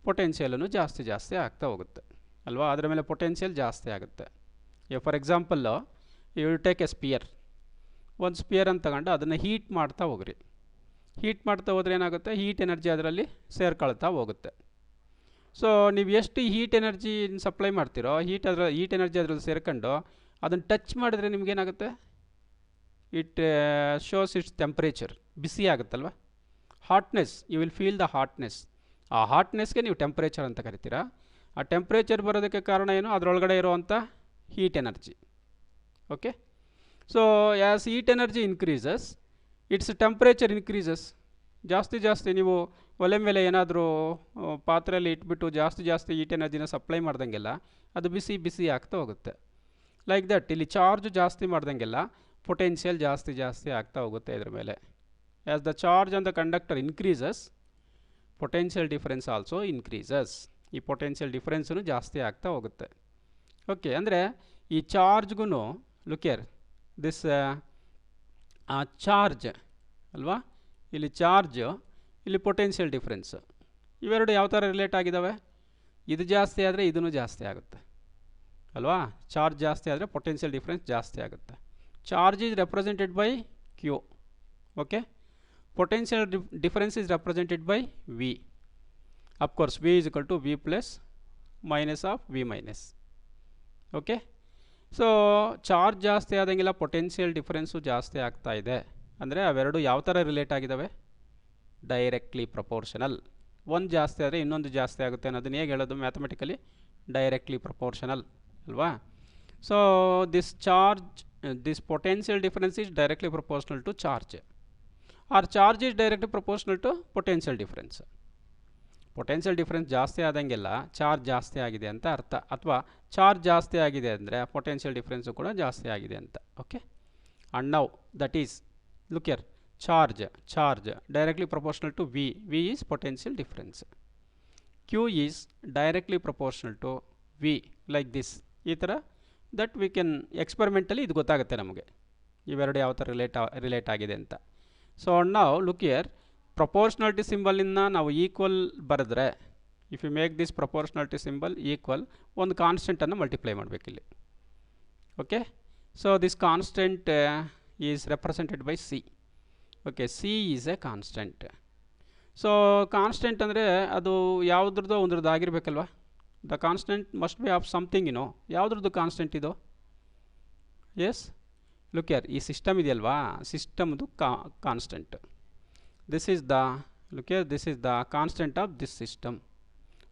A: ಪೊಟೆನ್ಷಿಯಲನ್ನು ಜಾಸ್ತಿ ಆಗ್ತಾ ಹೋಗುತ್ತೆ ಅಲ್ವಾ, ಅದರ ಮೇಲೆ ಪೊಟೆನ್ಷಿಯಲ್ ಜಾಸ್ತಿ ಆಗುತ್ತೆ. For example you take a sphere, ಒಂದು ಸ್ಪಿಯರ್ ಅಂತ ತಗೊಂಡು ಅದನ್ನು ಹೀಟ್ ಮಾಡ್ತಾ ಹೋಗ್ರಿ. ಹೀಟ್ ಮಾಡ್ತಾ ಹೋದ್ರೆ ಏನಾಗುತ್ತೆ, ಹೀಟ್ ಎನರ್ಜಿ ಅದರಲ್ಲಿ ಸೇರ್ಕೊಳ್ತಾ ಹೋಗುತ್ತೆ. ಸೊ ನೀವು ಎಷ್ಟು ಹೀಟ್ ಎನರ್ಜಿ ಸಪ್ಲೈ ಮಾಡ್ತೀರೋ ಹೀಟ್ ಎನರ್ಜಿ ಅದರಲ್ಲಿ ಸೇರ್ಕೊಂಡು ಅದನ್ನು ಟಚ್ ಮಾಡಿದ್ರೆ ನಿಮಗೇನಾಗುತ್ತೆ, ಇಟ್ ಶೋಸ್ ಇಟ್ಸ್ ಟೆಂಪ್ರೇಚರ್, ಬಿಸಿ ಆಗುತ್ತಲ್ವ, hotness, you will feel the hotness. ಆ ಹಾಟ್ನೆಸ್ಗೆ ನೀವು ಟೆಂಪ್ರೇಚರ್ ಅಂತ ಕರಿತೀರಾ. ಆ ಟೆಂಪ್ರೇಚರ್ ಬರೋದಕ್ಕೆ ಕಾರಣ ಏನು, ಅದರೊಳಗಡೆ ಇರುವಂಥ heat energy. Okay, so as heat energy increases it's temperature increases. ಜಾಸ್ತಿ ನೀವು ಒಲೆ ಮೇಲೆ ಏನಾದರೂ ಪಾತ್ರೆಯಲ್ಲಿ ಇಟ್ಬಿಟ್ಟು ಜಾಸ್ತಿ ಹೀಟ್ ಎನರ್ಜಿನ ಸಪ್ಲೈ ಮಾಡ್ದಂಗೆಲ್ಲ ಅದು ಬಿಸಿ ಆಗ್ತಾ ಹೋಗುತ್ತೆ. ಲೈಕ್ ದಟ್ ಇಲ್ಲಿ ಚಾರ್ಜ್ ಜಾಸ್ತಿ ಮಾಡ್ದಂಗೆಲ್ಲ ಪೊಟೆನ್ಷಿಯಲ್ ಜಾಸ್ತಿ ಆಗ್ತಾ ಹೋಗುತ್ತೆ ಇದ್ರ ಮೇಲೆ. As the charge on the conductor increases potential difference also increases. ಈ ಪೊಟೆನ್ಷಿಯಲ್ ಡಿಫರೆನ್ಸೂ ಜಾಸ್ತಿ ಆಗ್ತಾ ಹೋಗುತ್ತೆ. ಓಕೆ, ಅಂದರೆ ಈ ಚಾರ್ಜ್ಗೂ ಲುಕಿಯರ್ ದಿಸ್ ಚಾರ್ಜ್ ಅಲ್ವಾ, ಇಲ್ಲಿ ಚಾರ್ಜ್, ಇಲ್ಲಿ ಪೊಟೆನ್ಷಿಯಲ್ ಡಿಫರೆನ್ಸ್, ಇವೆರಡು ಯಾವ ಥರ ರಿಲೇಟ್ ಆಗಿದ್ದಾವೆ, ಇದು ಜಾಸ್ತಿ ಆದರೆ ಇದೂ ಜಾಸ್ತಿ ಆಗುತ್ತೆ ಅಲ್ವಾ. ಚಾರ್ಜ್ ಜಾಸ್ತಿ ಆದರೆ ಪೊಟೆನ್ಷಿಯಲ್ ಡಿಫರೆನ್ಸ್ ಜಾಸ್ತಿ ಆಗುತ್ತೆ. Charge is represented by Q. Okay, potential difference is represented by V. Of course V is equal to V plus minus of V minus. Okay, so charge ಜಾಸ್ತಿ ಆದಂಗೆಲ್ಲ ಪೊಟೆನ್ಷಿಯಲ್ ಡಿಫರೆನ್ಸು ಜಾಸ್ತಿ ಆಗ್ತಾ ಇದೆ ಅಂದರೆ ಅವೆರಡು ಯಾವ ಥರ ರಿಲೇಟ್ ಆಗಿದ್ದಾವೆ, ಡೈರೆಕ್ಟ್ಲಿ ಪ್ರಪೋರ್ಷನಲ್. ಒಂದು ಜಾಸ್ತಿ ಆದರೆ ಇನ್ನೊಂದು ಜಾಸ್ತಿ ಆಗುತ್ತೆ ಅನ್ನೋದನ್ನ ಹೇಗೆ ಹೇಳೋದು ಮ್ಯಾಥಮೆಟಿಕಲಿ, ಡೈರೆಕ್ಟ್ಲಿ ಪ್ರಪೋರ್ಷನಲ್ ಅಲ್ವಾ. So this potential difference is directly proportional to charge, or charge is directly proportional to potential difference. Potential difference ಜಾಸ್ತಿ ಆದಂಗೆಲ್ಲ ಚಾರ್ಜ್ ಜಾಸ್ತಿ ಆಗಿದೆ ಅಂತ ಅರ್ಥ, ಅಥವಾ ಚಾರ್ಜ್ ಜಾಸ್ತಿ ಆಗಿದೆ ಅಂದರೆ ಪೊಟೆನ್ಷಿಯಲ್ ಡಿಫರೆನ್ಸು ಕೂಡ ಜಾಸ್ತಿ ಆಗಿದೆ ಅಂತ. Okay, and now that is look here, charge directly proportional to v is potential difference, q is directly proportional to v, like this. ಈ ಥರ ದಟ್ ವಿ ಕ್ಯಾನ್ ಎಕ್ಸ್ಪೆರಿಮೆಂಟಲಿ ಇದು ಗೊತ್ತಾಗುತ್ತೆ ನಮಗೆ ಇವೆರಡು ಯಾವ ಥರ ರಿಲೇಟ್ ಆಗಿದೆ ಅಂತ. ಸೊ ನಾವು ಲುಕ್ ಹಿಯರ್, ಪ್ರಪೋರ್ಷನಾಲಿಟಿ ಸಿಂಬಲಿಂದ ನಾವು ಈಕ್ವಲ್ ಬರೆದ್ರೆ, if you make this proportionality symbol equal, ಒಂದು ಕಾನ್ಸ್ಟೆಂಟನ್ನು ಮಲ್ಟಿಪ್ಲೈ ಮಾಡಬೇಕಿಲ್ಲಿ. Okay, so this constant is represented by c. Okay, c is a constant. So constant ಅಂದರೆ ಅದು ಯಾವುದ್ರದ್ದು ಒಂದ್ರದ್ದು ಆಗಿರಬೇಕಲ್ವ. The constant must be of something, ಯಾವುದ್ರದ್ದು ಕಾನ್ಸ್ಟೆಂಟ್ ಇದು? ಎಸ್, ಲುಕ್ ಹಿಯರ್, ಈ ಸಿಸ್ಟಮ್ ಇದೆಯಲ್ವಾ, ಸಿಸ್ಟಮ್ದು constant. This is the, look here, this is the constant of this system.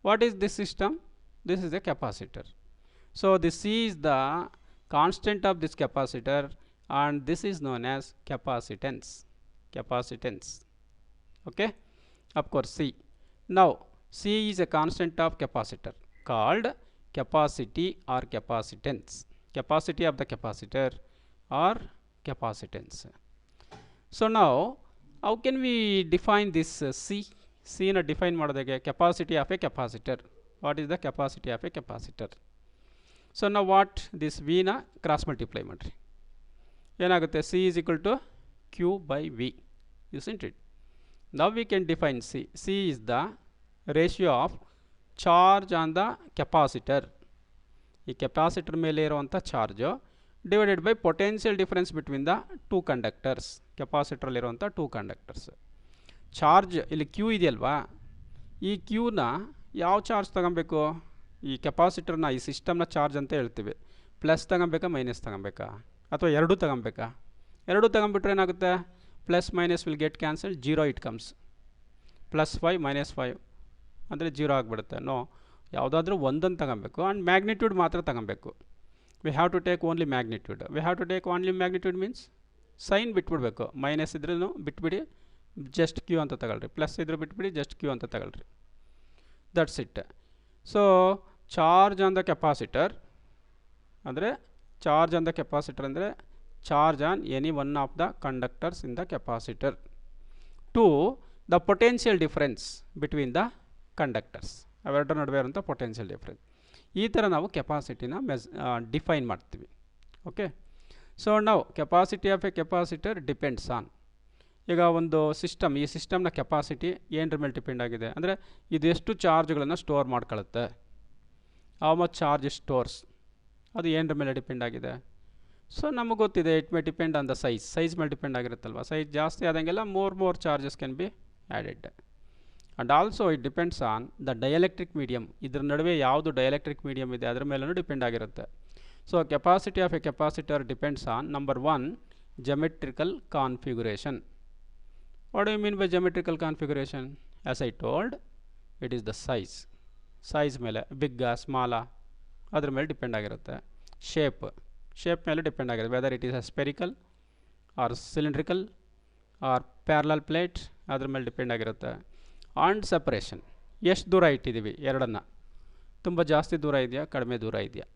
A: What is this system? This is a capacitor. So this is the constant of this capacitor and this is known as capacitance. Okay, of course c. Now c is a constant of capacitor called capacity or capacitance. Capacity of the capacitor or capacitance. So now how can we define this C na define ಮಾಡೋದಕ್ಕೆ capacity of a capacitor. What is the capacity of a capacitor? So now what this V na cross multiply ಮಾಡ್ರಿ ಏನಾಗುತ್ತೆ C is equal to Q by V, isn't it? Now we can define C. C is the ratio of charge on the capacitor. ಈ capacitor ಮೇಲೆ ಇರುವಂಥ charge divided by potential difference between the two conductors. ಕೆಪಾಸಿಟ್ರಲ್ಲಿರುವಂಥ two conductors. Charge ಇಲ್ಲಿ Q ಇದೆಯಲ್ವಾ, ಈ ಕ್ಯೂನ ಯಾವ charge ತಗೊಬೇಕು? ಈ ಕೆಪಾಸಿಟರ್ನ ಈ ಸಿಸ್ಟಮ್ನ ಚಾರ್ಜ್ ಅಂತ ಹೇಳ್ತೀವಿ. ಪ್ಲಸ್ ತಗೊಬೇಕಾ ಮೈನಸ್ ತಗೊಬೇಕಾ ಅಥವಾ ಎರಡೂ ತಗೊಬೇಕಾ? ಎರಡೂ ತಗೊಂಬಿಟ್ರೆ ಏನಾಗುತ್ತೆ? Plus minus will get cancel, zero it comes. +5 -5 ಅಂದರೆ ಜೀರೋ ಆಗಿಬಿಡುತ್ತೆ. ನೋ, ಯಾವುದಾದ್ರೂ ಒಂದನ್ನು ತಗೊಬೇಕು ಆ್ಯಂಡ್ ಮ್ಯಾಗ್ನಿಟ್ಯೂಡ್ ಮಾತ್ರ ತಗೊಬೇಕು. We have to take only magnitude. We have to take only magnitude means sign ಬಿಟ್ಬಿಡ್ಬೇಕು. ಮೈನಸ್ ಇದ್ರೂ ಬಿಟ್ಬಿಡಿ, ಜಸ್ಟ್ ಕ್ಯೂ ಅಂತ ತಗೊಳ್ರಿ. ಪ್ಲಸ್ ಇದ್ರೂ ಬಿಟ್ಬಿಡಿ, ಜಸ್ಟ್ ಕ್ಯೂ ಅಂತ ತಗೊಳ್ರಿ. That's it. So charge on the capacitor ಅಂದರೆ ಚಾರ್ಜ್ ಆನ್ ದ ಕೆಪಾಸಿಟರ್ ಅಂದರೆ charge on any one of the conductors in the capacitor to the potential difference between the conductors. ಅವೆರಡರ ನಡುವೆ ಇರುವಂಥ potential difference. ಈ ಥರ ನಾವು ಕೆಪಾಸಿಟಿನ ಡಿಫೈನ್ ಮಾಡ್ತೀವಿ. ಓಕೆ. ಸೊ ನಾವು capacity of a capacitor depends on, ಈಗ ಒಂದು ಸಿಸ್ಟಮ್, ಈ ಸಿಸ್ಟಮ್ನ ಕೆಪಾಸಿಟಿ ಏನರ ಮೇಲೆ ಡಿಪೆಂಡ್ ಆಗಿದೆ ಅಂದರೆ ಇದೆಷ್ಟು ಚಾರ್ಜ್ಗಳನ್ನು ಸ್ಟೋರ್ ಮಾಡ್ಕೊಳ್ಳುತ್ತೆ. ಹೌ ಮಚ್ ಚಾರ್ಜ್ ಸ್ಟೋರ್ಸ್, ಅದು ಏನರ ಮೇಲೆ ಡಿಪೆಂಡ್ ಆಗಿದೆ. ಸೊ ನಮಗೆ ಗೊತ್ತಿದೆ, it may depend on the size ಮೇಲೆ ಡಿಪೆಂಡ್ ಆಗಿರುತ್ತಲ್ವ. ಸೈಜ್ ಜಾಸ್ತಿ ಆದಂಗೆಲ್ಲ more charges can be added. And also it depends on the dielectric medium. ಇದ್ರ ನಡುವೆ ಯಾವುದು ಡೈಎಲೆಕ್ಟ್ರಿಕ್ ಮೀಡಿಯಮ್ ಇದೆ ಅದರ ಮೇಲೂ ಡಿಪೆಂಡ್ ಆಗಿರುತ್ತೆ. So capacity of a capacitor depends on number 1 geometrical configuration. What do you mean by geometrical configuration? As I told, it is the size ಮೇಲೆ ಬಿಗ್ಗ small ಅದ್ರ ಮೇಲೆ ಡಿಪೆಂಡ್ ಆಗಿರುತ್ತೆ. ಶೇಪ್ ಮೇಲೆ ಡಿಪೆಂಡ್ ಆಗಿರುತ್ತೆ, whether it is a spherical or cylindrical or parallel plate, ಅದ್ರ ಮೇಲೆ depend ಆಗಿರುತ್ತೆ. And separation, ಎಷ್ಟು ದೂರ ಇಟ್ಟಿದ್ದೀವಿ ಎರಡನ್ನು, ತುಂಬ ಜಾಸ್ತಿ ದೂರ ಇದೆಯಾ ಕಡಿಮೆ ದೂರ ಇದೆಯಾ.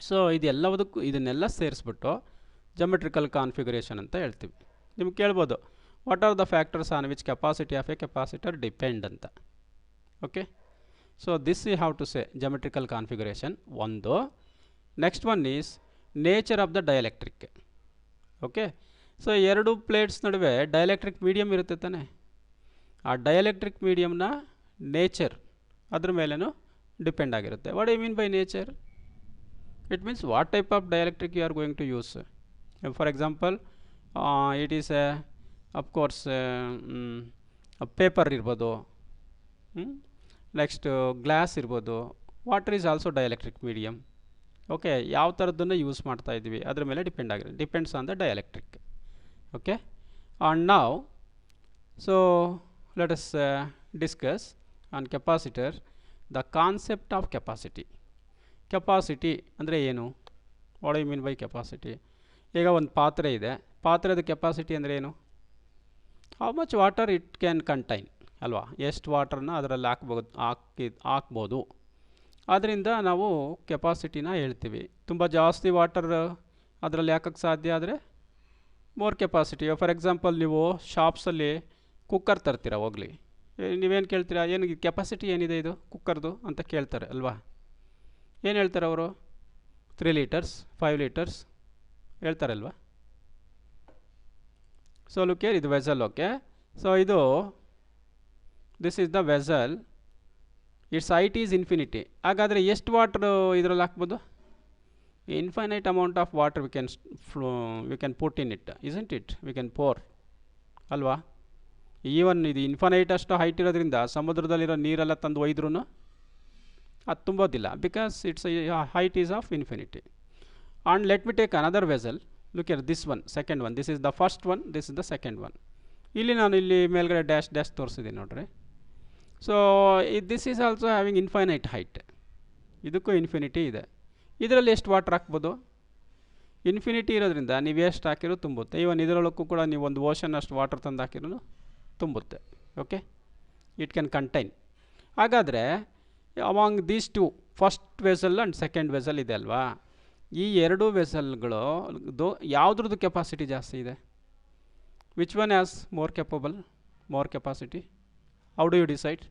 A: ಸೊ ಇದೆಲ್ಲದಕ್ಕೂ ಇದನ್ನೆಲ್ಲ ಸೇರಿಸ್ಬಿಟ್ಟು ಜಮೆಟ್ರಿಕಲ್ ಕಾನ್ಫಿಗರೇಷನ್ ಅಂತ ಹೇಳ್ತೀವಿ. ನಿಮ್ಗೆ ಕೇಳ್ಬೋದು, what are the factors on which capacity of a capacitor depend ಅಂತ. Okay. So this you have to say geometrical configuration ಒಂದು. Next one is nature of the dielectric. Okay. So ಎರಡು plates ನಡುವೆ dielectric medium ಇರುತ್ತೆ ತಾನೆ, ಆ dielectric ಮೀಡಿಯಮ್ನ nature ಅದ್ರ ಮೇಲೇನು ಡಿಪೆಂಡ್ ಆಗಿರುತ್ತೆ. What I mean by nature? It means what type of dielectric you are going to use. For example, it is of course paper ಇರ್ಬೋದು, ನೆಕ್ಸ್ಟ್ ಗ್ಲಾಸ್ ಇರ್ಬೋದು. Water is also dielectric medium. Okay. ಯಾವ ಥರದ್ದನ್ನು use ಮಾಡ್ತಾ ಇದ್ದೀವಿ ಅದ್ರ ಮೇಲೆ depend ಆಗಿರುತ್ತೆ, depends on the dielectric. Okay. And ನಾವ್ so let us discuss on capacitor the concept of capacity. Capacity ಅಂದರೆ ಏನು? What do you mean by capacity? ಈಗ ಒಂದು ಪಾತ್ರೆ ಇದೆ, ಪಾತ್ರೆದ ಕೆಪಾಸಿಟಿ ಅಂದರೆ ಏನು? How much water it can contain ಅಲ್ವಾ, ಎಷ್ಟು ವಾಟರ್ನ ಅದರಲ್ಲಿ ಹಾಕ್ಬೋದು. ಆದ್ದರಿಂದ ನಾವು ಕೆಪಾಸಿಟಿನ ಹೇಳ್ತೀವಿ. ತುಂಬ ಜಾಸ್ತಿ ವಾಟರ್ ಅದರಲ್ಲಿ ಹಾಕಕ್ಕೆ ಸಾಧ್ಯ ಆದರೆ ಮೋರ್ ಕೆಪಾಸಿಟಿ. ಫಾರ್ ಎಕ್ಸಾಂಪಲ್, ನೀವು ಶಾಪ್ಸಲ್ಲಿ ಕುಕ್ಕರ್ ತರ್ತೀರಾ, ಹೋಗಲಿ ನೀವೇನು ಕೇಳ್ತೀರಾ, ಏನು ಕೆಪಾಸಿಟಿ ಏನಿದೆ ಇದು ಕುಕ್ಕರ್ದು ಅಂತ ಕೇಳ್ತಾರೆ ಅಲ್ವಾ. ಏನು ಹೇಳ್ತಾರೆ ಅವರು? 3 ಲೀಟರ್ಸ್ 5 ಲೀಟರ್ಸ್ ಹೇಳ್ತಾರಲ್ವಾ. ಸೊ ಲುಕ್ ಹಿಯರ್, ಇದು ವೆಸಲ್. ಓಕೆ. ಸೊ ಇದು this is the vessel, its height is infinity. ಹಾಗಾದರೆ ಎಷ್ಟು ವಾಟರ್ ಇದರಲ್ಲಿ ಹಾಕ್ಬೋದು? Infinite amount of water we can put in it, isn't it? We can pour ಅಲ್ವಾ. Even ಇದು infinite ಅಷ್ಟು height ಇರೋದ್ರಿಂದ ಸಮುದ್ರದಲ್ಲಿರೋ ನೀರೆಲ್ಲ ತಂದು ಒಯ್ದ್ರೂ ಅದು ತುಂಬೋದಿಲ್ಲ, because its height is of infinity. And let me take another vessel. Look here, this one, second one. This is the first one, this is the second one. ಇಲ್ಲಿ ನಾನು ಇಲ್ಲಿ ಮೇಲ್ಗಡೆ ಡ್ಯಾಶ್ ತೋರಿಸಿದ್ದೀನಿ ನೋಡ್ರಿ. So this is also having infinite height. ಇದಕ್ಕೂ infinity ಇದೆ. ಇದರಲ್ಲಿ ಎಷ್ಟು ವಾಟರ್ ಹಾಕ್ಬೋದು? ಇನ್ಫಿನಿಟಿ ಇರೋದ್ರಿಂದ ನೀವು ಎಷ್ಟು ಹಾಕಿರೋ ತುಂಬುತ್ತೆ. ಈವನ್ ಇದರೊಳಕ್ಕೂ ಕೂಡ ನೀವು ಒಂದು ಓಷನ್ ಅಷ್ಟು ವಾಟರ್ ತಂದು ಹಾಕಿರೂ ತುಂಬುತ್ತೆ. ಓಕೆ. It can contain. ಹಾಗಾದರೆ among these two, first vessel and second vessel ಇದೆ ಅಲ್ವಾ, ಈ ಎರಡು ವೆಸಲ್ಗಳು ಯಾವುದ್ರದ್ದು ಕೆಪಾಸಿಟಿ ಜಾಸ್ತಿ ಇದೆ? Which one has more capable, more capacity? How do you decide?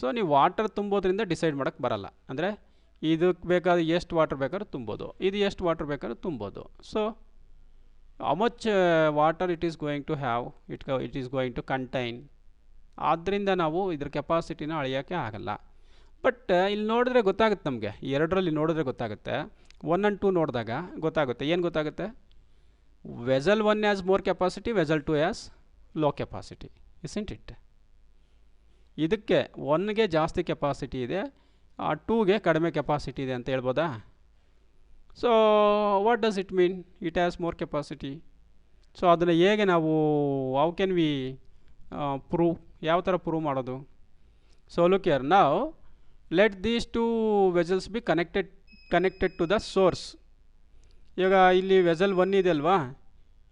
A: So ನೀವು ವಾಟರ್ ತುಂಬೋದ್ರಿಂದ ಡಿಸೈಡ್ ಮಾಡೋಕ್ಕೆ ಬರಲ್ಲ. ಅಂದರೆ ಇದಕ್ಕೆ ಬೇಕಾದ್ರೆ ಎಷ್ಟು ವಾಟರ್ ಬೇಕಾದ್ರೂ ತುಂಬೋದು, ಇದು ಎಷ್ಟು ವಾಟರ್ ಬೇಕಾದ್ರೂ ತುಂಬೋದು. So how much water it is going to have, it is going to contain. ಆದ್ದರಿಂದ ನಾವು ಇದ್ರ ಕೆಪಾಸಿಟಿನ ಅಳೆಯೋಕ್ಕೆ ಆಗಲ್ಲ. ಬಟ್ ಇಲ್ಲಿ ನೋಡಿದ್ರೆ ಗೊತ್ತಾಗುತ್ತೆ ನಮಗೆ, ಎರಡರಲ್ಲಿ ನೋಡಿದ್ರೆ ಗೊತ್ತಾಗುತ್ತೆ. 1 and 2 ನೋಡಿದಾಗ ಗೊತ್ತಾಗುತ್ತೆ. ಏನು ಗೊತ್ತಾಗುತ್ತೆ? Vessel 1 has more capacity, vessel 2 has low capacity, isn't it? ಇದಕ್ಕೆ 1ಗೆ ಜಾಸ್ತಿ ಕೆಪಾಸಿಟಿ ಇದೆ, 2ಗೆ ಕಡಿಮೆ ಕೆಪಾಸಿಟಿ ಇದೆ ಅಂತ ಹೇಳ್ಬೋದಾ? So what does it mean it has more capacity? So ಅದನ್ನು ಹೇಗೆ ನಾವು ಹೌ ಕ್ಯಾನ್ ವಿ ಪ್ರೂವ್? ಯಾವ ಥರ ಪ್ರೂವ್ ಮಾಡೋದು? ಸೊ ಲುಕ್ ಹಿಯರ್, ನಾವು let these two vessels be connected to the source. ಇವಾಗ ಇಲ್ಲಿ ವೆಸಲ್ 1 ಇದೆ ಅಲ್ವಾ,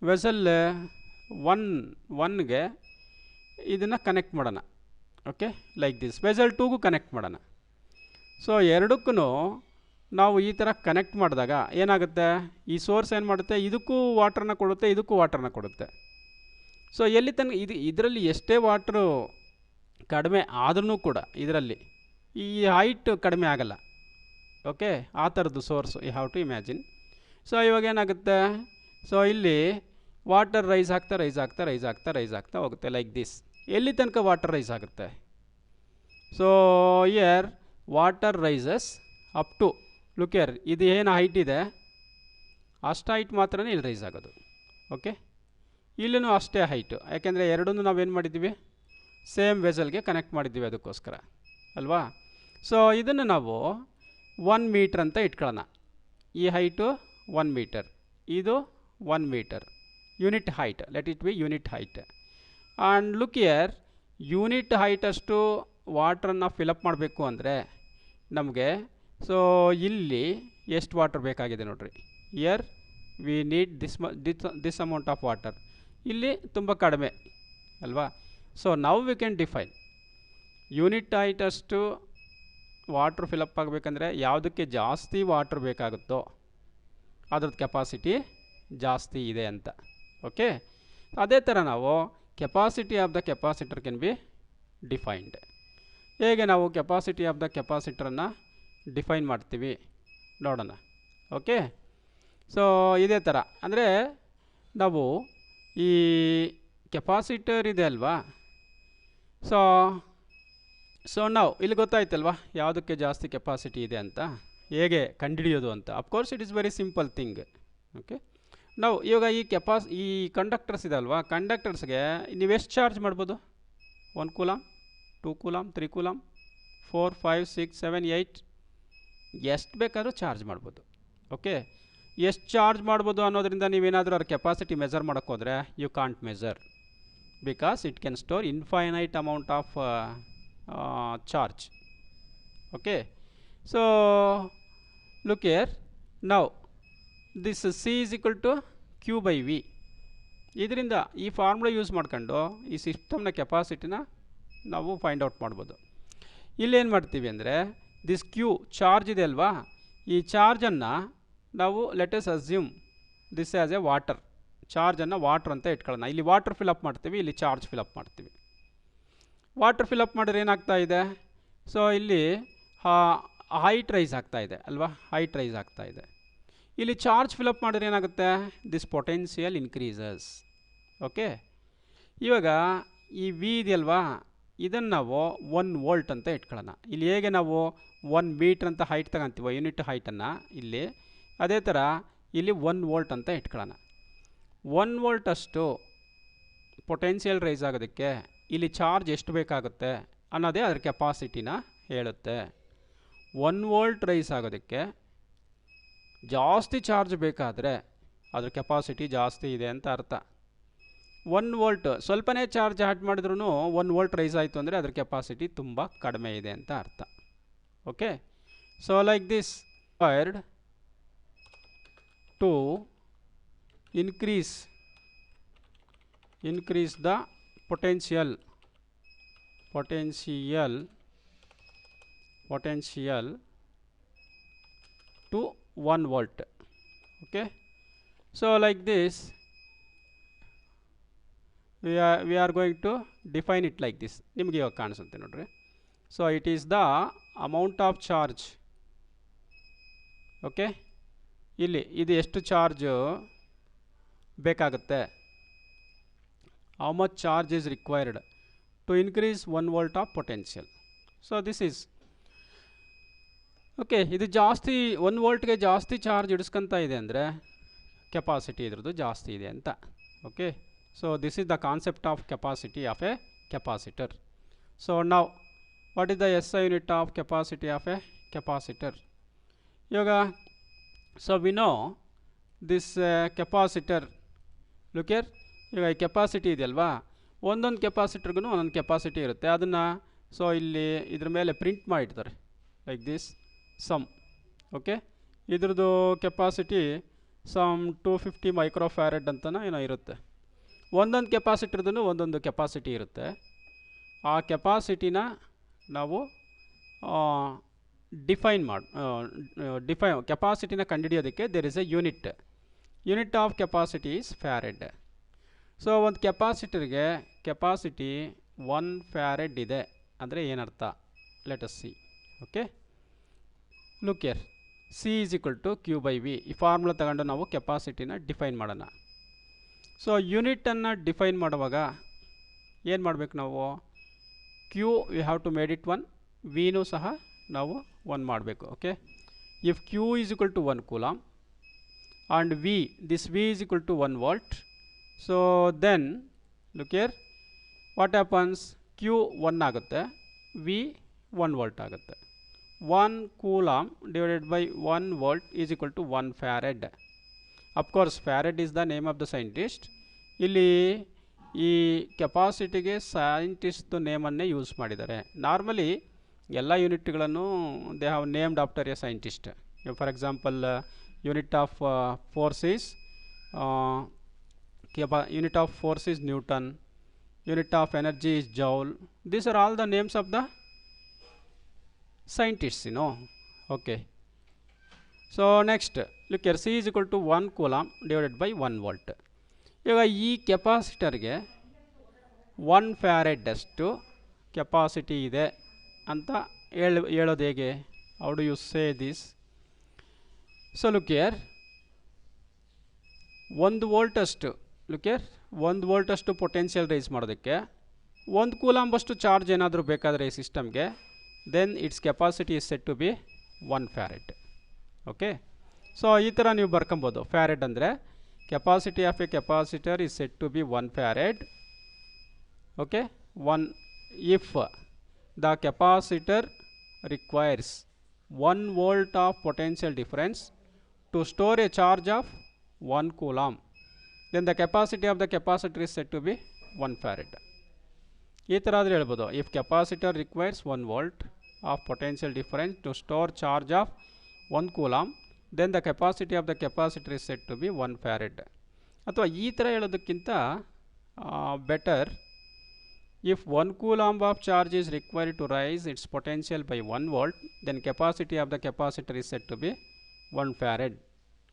A: ವೆಸಲ್ 1ಗೆ ಇದನ್ನು ಕನೆಕ್ಟ್ ಮಾಡೋಣ. Okay, like this. ವೆಸಲ್ 2ಗೂ ಕನೆಕ್ಟ್ ಮಾಡೋಣ. ಸೊ ಎರಡಕ್ಕೂ ನಾವು ಈ ಥರ ಕನೆಕ್ಟ್ ಮಾಡಿದಾಗ ಏನಾಗುತ್ತೆ? ಈ ಸೋರ್ಸ್ ಏನು ಮಾಡುತ್ತೆ? ಇದಕ್ಕೂ ವಾಟ್ರನ್ನ ಕೊಡುತ್ತೆ, ಇದಕ್ಕೂ ವಾಟ್ರನ್ನ ಕೊಡುತ್ತೆ. ಸೊ ಎಲ್ಲಿ ತನಕ ಇದರಲ್ಲಿ ಎಷ್ಟೇ ವಾಟ್ರು ಕಡಿಮೆ ಆದ್ರೂ ಕೂಡ ಇದರಲ್ಲಿ ಈ ಹೈಟ್ ಕಡಿಮೆ ಆಗಲ್ಲ. ಓಕೆ, ಆ ಥರದ್ದು source you have to imagine. So ಇವಾಗ ಏನಾಗುತ್ತೆ? ಸೊ ಇಲ್ಲಿ ವಾಟರ್ ರೈಸ್ ಆಗ್ತಾ ಹೋಗುತ್ತೆ ಲೈಕ್ ದಿಸ್. ಎಲ್ಲಿ ತನಕ ವಾಟರ್ ರೈಸ್ ಆಗುತ್ತೆ? So here water rises up to, look here, ಇದು ಏನು ಹೈಟ್ ಇದೆ ಅಷ್ಟು ಹೈಟ್ ಮಾತ್ರನೇ ಇಲ್ಲಿ ರೈಸ್ ಆಗೋದು. ಓಕೆ, ಇಲ್ಲೂ ಅಷ್ಟೇ ಹೈಟು, ಯಾಕೆಂದರೆ ಎರಡನ್ನೂ ನಾವೇನು ಮಾಡಿದ್ದೀವಿ? ಸೇಮ್ ವೆಸಲ್ಗೆ ಕನೆಕ್ಟ್ ಮಾಡಿದ್ದೀವಿ, ಅದಕ್ಕೋಸ್ಕರ ಅಲ್ವಾ? ಸೊ ಇದನ್ನು ನಾವು 1 ಮೀಟ್ರ್ ಅಂತ ಇಟ್ಕೊಳ್ಳೋಣ. ಈ ಹೈಟು 1 ಮೀಟರ್, ಇದು 1 metre, unit height. Let it be unit height. And look here, unit ಹೈಟಷ್ಟು ವಾಟ್ರನ್ನು ಫಿಲಪ್ ಮಾಡಬೇಕು ಅಂದರೆ ನಮಗೆ, ಸೊ ಇಲ್ಲಿ ಎಷ್ಟು ವಾಟರ್ ಬೇಕಾಗಿದೆ ನೋಡಿರಿ. Here we need this amount of water. ಇಲ್ಲಿ ತುಂಬ ಕಡಿಮೆ ಅಲ್ವಾ? So now we can define unit ಹೈಟಷ್ಟು ವಾಟ್ರ್ ಫಿಲಪ್ ಆಗಬೇಕಂದ್ರೆ ಯಾವುದಕ್ಕೆ ಜಾಸ್ತಿ ವಾಟ್ರ್ ಬೇಕಾಗುತ್ತೋ ಅದ್ರದ್ದು ಕೆಪಾಸಿಟಿ ಜಾಸ್ತಿ ಇದೆ ಅಂತ. ಓಕೆ, ಅದೇ ಥರ ನಾವು capacity of the capacitor can be defined. ಹೇಗೆ ನಾವು ಕೆಪಾಸಿಟಿ ಆಫ್ ದ ಕೆಪಾಸಿಟರನ್ನು ಡಿಫೈನ್ ಮಾಡ್ತೀವಿ ನೋಡೋಣ. ಓಕೆ, ಸೊ ಇದೇ ಥರ ಅಂದರೆ ನಾವು ಈ ಕೆಪಾಸಿಟರ್ ಇದೆ ಅಲ್ವಾ, ಸೊ ನಾವು ಇಲ್ಲಿ ಗೊತ್ತಾಯ್ತಲ್ವಾ ಯಾವುದಕ್ಕೆ ಜಾಸ್ತಿ ಕೆಪಾಸಿಟಿ ಇದೆ ಅಂತ, ಹೇಗೆ ಕಂಡುಹಿಡಿಯೋದು ಅಂತ. Of course it is very simple thing. Okay, ನಾವು ಇವಾಗ ಈ ಕಂಡಕ್ಟರ್ಸ್ ಇದೆ ಅಲ್ವಾ, ಕಂಡಕ್ಟರ್ಸ್ಗೆ ನೀವೆಷ್ಟು ಚಾರ್ಜ್ ಮಾಡ್ಬೋದು? 1 ಕೂಲಮ್, 2 ಕೂಲಮ್, 3 ಕೂಲಮ್, 4, 5, 6, 7, 8 ಎಷ್ಟು ಬೇಕಾದ್ರೂ ಚಾರ್ಜ್ ಮಾಡ್ಬೋದು. ಓಕೆ, ಎಷ್ಟು ಚಾರ್ಜ್ ಮಾಡ್ಬೋದು ಅನ್ನೋದ್ರಿಂದ ನೀವೇನಾದರೂ ಅವ್ರ ಕೆಪಾಸಿಟಿ ಮೆಜರ್ ಮಾಡೋಕ್ಕೆ ಹೋದರೆ you can't measure, because it can store infinite amount of charge. Okay, so look here, now this C is equal to Q by V. ಇದರಿಂದ ಈ ಫಾರ್ಮುಲಾ ಯೂಸ್ ಮಾಡ್ಕೊಂಡು ಈ ಸಿಸ್ಟಮ್ನ ಕೆಪಾಸಿಟಿನ ನಾವು ಫೈಂಡ್ ಔಟ್ ಮಾಡ್ಬೋದು. ಇಲ್ಲೇನು ಮಾಡ್ತೀವಿ ಅಂದರೆ ದಿಸ್ ಕ್ಯೂ ಚಾರ್ಜ್ ಇದೆ ಅಲ್ವಾ, ಈ ಚಾರ್ಜನ್ನು ನಾವು let us assume this as a water. ಚಾರ್ಜನ್ನು ವಾಟ್ರ್ ಅಂತ ಇಟ್ಕೊಳ್ಳೋಣ. ಇಲ್ಲಿ ವಾಟರ್ ಫಿಲಪ್ ಮಾಡ್ತೀವಿ, ಇಲ್ಲಿ ಚಾರ್ಜ್ ಫಿಲಪ್ ಮಾಡ್ತೀವಿ. ವಾಟರ್ ಫಿಲಪ್ ಮಾಡಿದ್ರೆ ಏನಾಗ್ತಾ ಇದೆ? ಸೊ ಇಲ್ಲಿ ಹೈಟ್ ರೈಸ್ ಆಗ್ತಾ ಇದೆ ಅಲ್ವಾ, ಹೈಟ್ ರೈಸ್ ಆಗ್ತಾ ಇದೆ. ಇಲ್ಲಿ ಚಾರ್ಜ್ ಫಿಲಪ್ ಮಾಡಿದ್ರೆ ಏನಾಗುತ್ತೆ? This potential increases. ಓಕೆ, ಇವಾಗ ಈ ವಿ ಇದೆಯಲ್ವಾ, ಇದನ್ನು ನಾವು 1 ವೋಲ್ಟ್ ಅಂತ ಇಟ್ಕೊಳ್ಳೋಣ. ಇಲ್ಲಿ ಹೇಗೆ ನಾವು 1 ಮೀಟ್ರ್ ಅಂತ ಹೈಟ್ ತಗೊಂತೀವೋ ಯೂನಿಟ್ ಹೈಟನ್ನು, ಇಲ್ಲಿ ಅದೇ ಥರ ಇಲ್ಲಿ 1 ವೋಲ್ಟ್ ಅಂತ ಇಟ್ಕೊಳ್ಳೋಣ. 1 ವೋಲ್ಟ್ ಅಷ್ಟು ಪೊಟೆನ್ಷಿಯಲ್ ರೈಸ್ ಆಗೋದಕ್ಕೆ ಇಲ್ಲಿ ಚಾರ್ಜ್ ಎಷ್ಟು ಬೇಕಾಗುತ್ತೆ ಅನ್ನೋದೇ ಅದರ ಕೆಪಾಸಿಟಿನ ಹೇಳುತ್ತೆ. 1 ವೋಲ್ಟ್ ರೈಸ್ ಆಗೋದಕ್ಕೆ ಜಾಸ್ತಿ ಚಾರ್ಜ್ ಬೇಕಾದರೆ ಅದ್ರ ಕೆಪಾಸಿಟಿ ಜಾಸ್ತಿ ಇದೆ ಅಂತ ಅರ್ಥ. 1 ವೋಲ್ಟ್ ಸ್ವಲ್ಪನೇ ಚಾರ್ಜ್ ಆ್ಯಡ್ ಮಾಡಿದ್ರೂ 1 ವೋಲ್ಟ್ ರೈಸ್ ಆಯಿತು ಅಂದರೆ ಅದ್ರ ಕೆಪಾಸಿಟಿ ತುಂಬ ಕಡಿಮೆ ಇದೆ ಅಂತ ಅರ್ಥ. Okay, so like this required to increase the potential to 1 volt. Okay, so like this we are going to define it like this. ನಿಮಗೆ ಇವಾಗ ಕಾಣಿಸುತ್ತೆ ನೋಡ್ರಿ. So it is the amount of charge. Okay, ಇಲ್ಲಿ ಇದು ಎಷ್ಟು charge ಬೇಕಾಗುತ್ತೆ, how much charge is required to increase 1 volt of potential. So this is okay. ಇದು ಜಾಸ್ತಿ 1 ವೋಲ್ಟ್ಗೆ ಜಾಸ್ತಿ ಚಾರ್ಜ್ ಹಿಡಿಸ್ಕೊಂತ ಇದೆ ಅಂದರೆ ಕೆಪಾಸಿಟಿ ಇದ್ರದ್ದು ಜಾಸ್ತಿ ಇದೆ ಅಂತ. Okay, so this is the concept of capacity of a capacitor. So ನಾವು what is the SI unit of capacity of a capacitor? ಇವಾಗ so we know this capacitor, look here, ಇವಾಗ ಈ ಕೆಪಾಸಿಟಿ ಇದೆಯಲ್ವಾ, ಒಂದೊಂದು ಕೆಪಾಸಿಟರ್ಗೂ ಒಂದೊಂದು ಕೆಪಾಸಿಟಿ ಇರುತ್ತೆ. ಅದನ್ನು so ಇಲ್ಲಿ ಇದ್ರ ಮೇಲೆ ಪ್ರಿಂಟ್ ಮಾಡಿರ್ತಾರೆ ಲೈಕ್ ದಿಸ್ ಸಮ್. ಓಕೆ, ಇದ್ರದ್ದು ಕೆಪಾಸಿಟಿ ಸಮ್ 250 ಮೈಕ್ರೋಫ್ಯಾರಡ್ ಅಂತನೋ ಏನೋ ಇರುತ್ತೆ. ಒಂದೊಂದು ಕೆಪಾಸಿಟರ್ದು ಒಂದೊಂದು ಕೆಪಾಸಿಟಿ ಇರುತ್ತೆ. ಆ ಕೆಪಾಸಿಟಿನ ನಾವು ಕೆಪಾಸಿಟಿನ ಕಂಡುಹಿಡಿಯೋದಕ್ಕೆ there is a unit of capacity is farad. So ಒಂದು ಕೆಪಾಸಿಟರ್ಗೆ ಕೆಪಾಸಿಟಿ 1 ಫ್ಯಾರೆಡ್ ಇದೆ ಅಂದರೆ ಏನರ್ಥ? Let us see. Okay, look here, C is equal to Q by V. ಈ ಫಾರ್ಮುಲಾ ತಗೊಂಡು ನಾವು ಕೆಪಾಸಿಟಿನ ಡಿಫೈನ್ ಮಾಡೋಣ. ಸೊ ಯೂನಿಟನ್ನು ಡಿಫೈನ್ ಮಾಡುವಾಗ ಏನು ಮಾಡಬೇಕು ನಾವು? Q we have to made it 1, Vನೂ ಸಹ ನಾವು 1 ಮಾಡಬೇಕು. Okay, if Q is equal to 1 coulomb and this V is equal to 1 volt, so then look here, what happens? Q 1 ಆಗುತ್ತೆ, V 1 volt ಆಗುತ್ತೆ. 1 coulomb divided by 1 volt is equal to 1 farad. Of course farad is the name of the scientist. ಇಲ್ಲಿ ಈ ಕೆಪಾಸಿಟಿಗೆ scientist ನೇಮನ್ನೇ use ಮಾಡಿದ್ದಾರೆ. Normally ಎಲ್ಲ ಯೂನಿಟ್ಗಳನ್ನು they have named after a scientist. For example unit of force is newton, unit of energy is joule. These are all the names of the scientists, you know. Okay, so next look here, C is equal to 1 coulomb divided by 1 volt. ಇವಾಗ ಈ ಕೆಪಾಸಿಟರ್ಗೆ 1 farad ಅಷ್ಟು capacity ಇದೆ ಅಂತ ಹೇಳೋದು ಹೇಗೆ? How do you say this? So look here, 1 volt ಅಷ್ಟು, look here, 1 volt ಅಷ್ಟು potential rise ಮಾಡೋದಕ್ಕೆ 1 ಕೂಲಂಬ್ ಅಷ್ಟು ಚಾರ್ಜ್ ಏನಾದರೂ ಬೇಕಾದರೆ ಈ ಸಿಸ್ಟಮ್ಗೆ, then its capacity is said to be 1 farad. Okay, so ಈ ಥರ ನೀವು ಬರ್ಕೊಬೋದು. ಫ್ಯಾರೆಡ್ ಅಂದರೆ capacity of a capacitor is said to be 1 farad. Okay, 1 if the capacitor requires 1 volt of potential difference to store a charge of 1 coulomb, then the capacity of the capacitor is said to be 1 farad. ಈ ಥರ ಆದರೆ ಹೇಳ್ಬೋದು, if capacitor requires 1 volt of potential difference to store charge of 1 coulomb, then the capacity of the capacitor is set to be 1 farad. ಅಥವಾ ಈ ಥರ ಹೇಳೋದಕ್ಕಿಂತ better, if 1 coulomb of charge is required to raise its potential by 1 volt, then capacity of the capacitor is set to be 1 farad.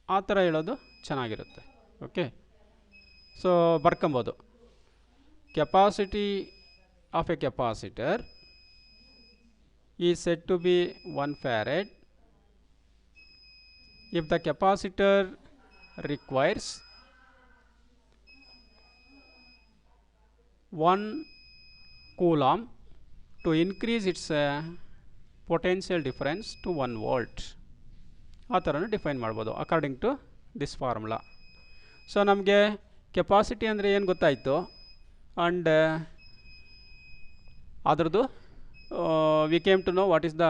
A: ಆ ಥರ ಹೇಳೋದು ಚೆನ್ನಾಗಿರುತ್ತೆ. Okay, so ಬರ್ಕೊಬೋದು, capacity of a capacitor is said to be 1 farad if the capacitor requires 1 coulomb to increase its potential difference to 1 volt. ಆ ಥರನೂ define ಮಾಡ್ಬೋದು according to this formula. So ನಮಗೆ capacity ಅಂದರೆ ಏನು ಗೊತ್ತಾಯಿತು, ಆ್ಯಂಡ್ ಅದರದ್ದು we came to know what is the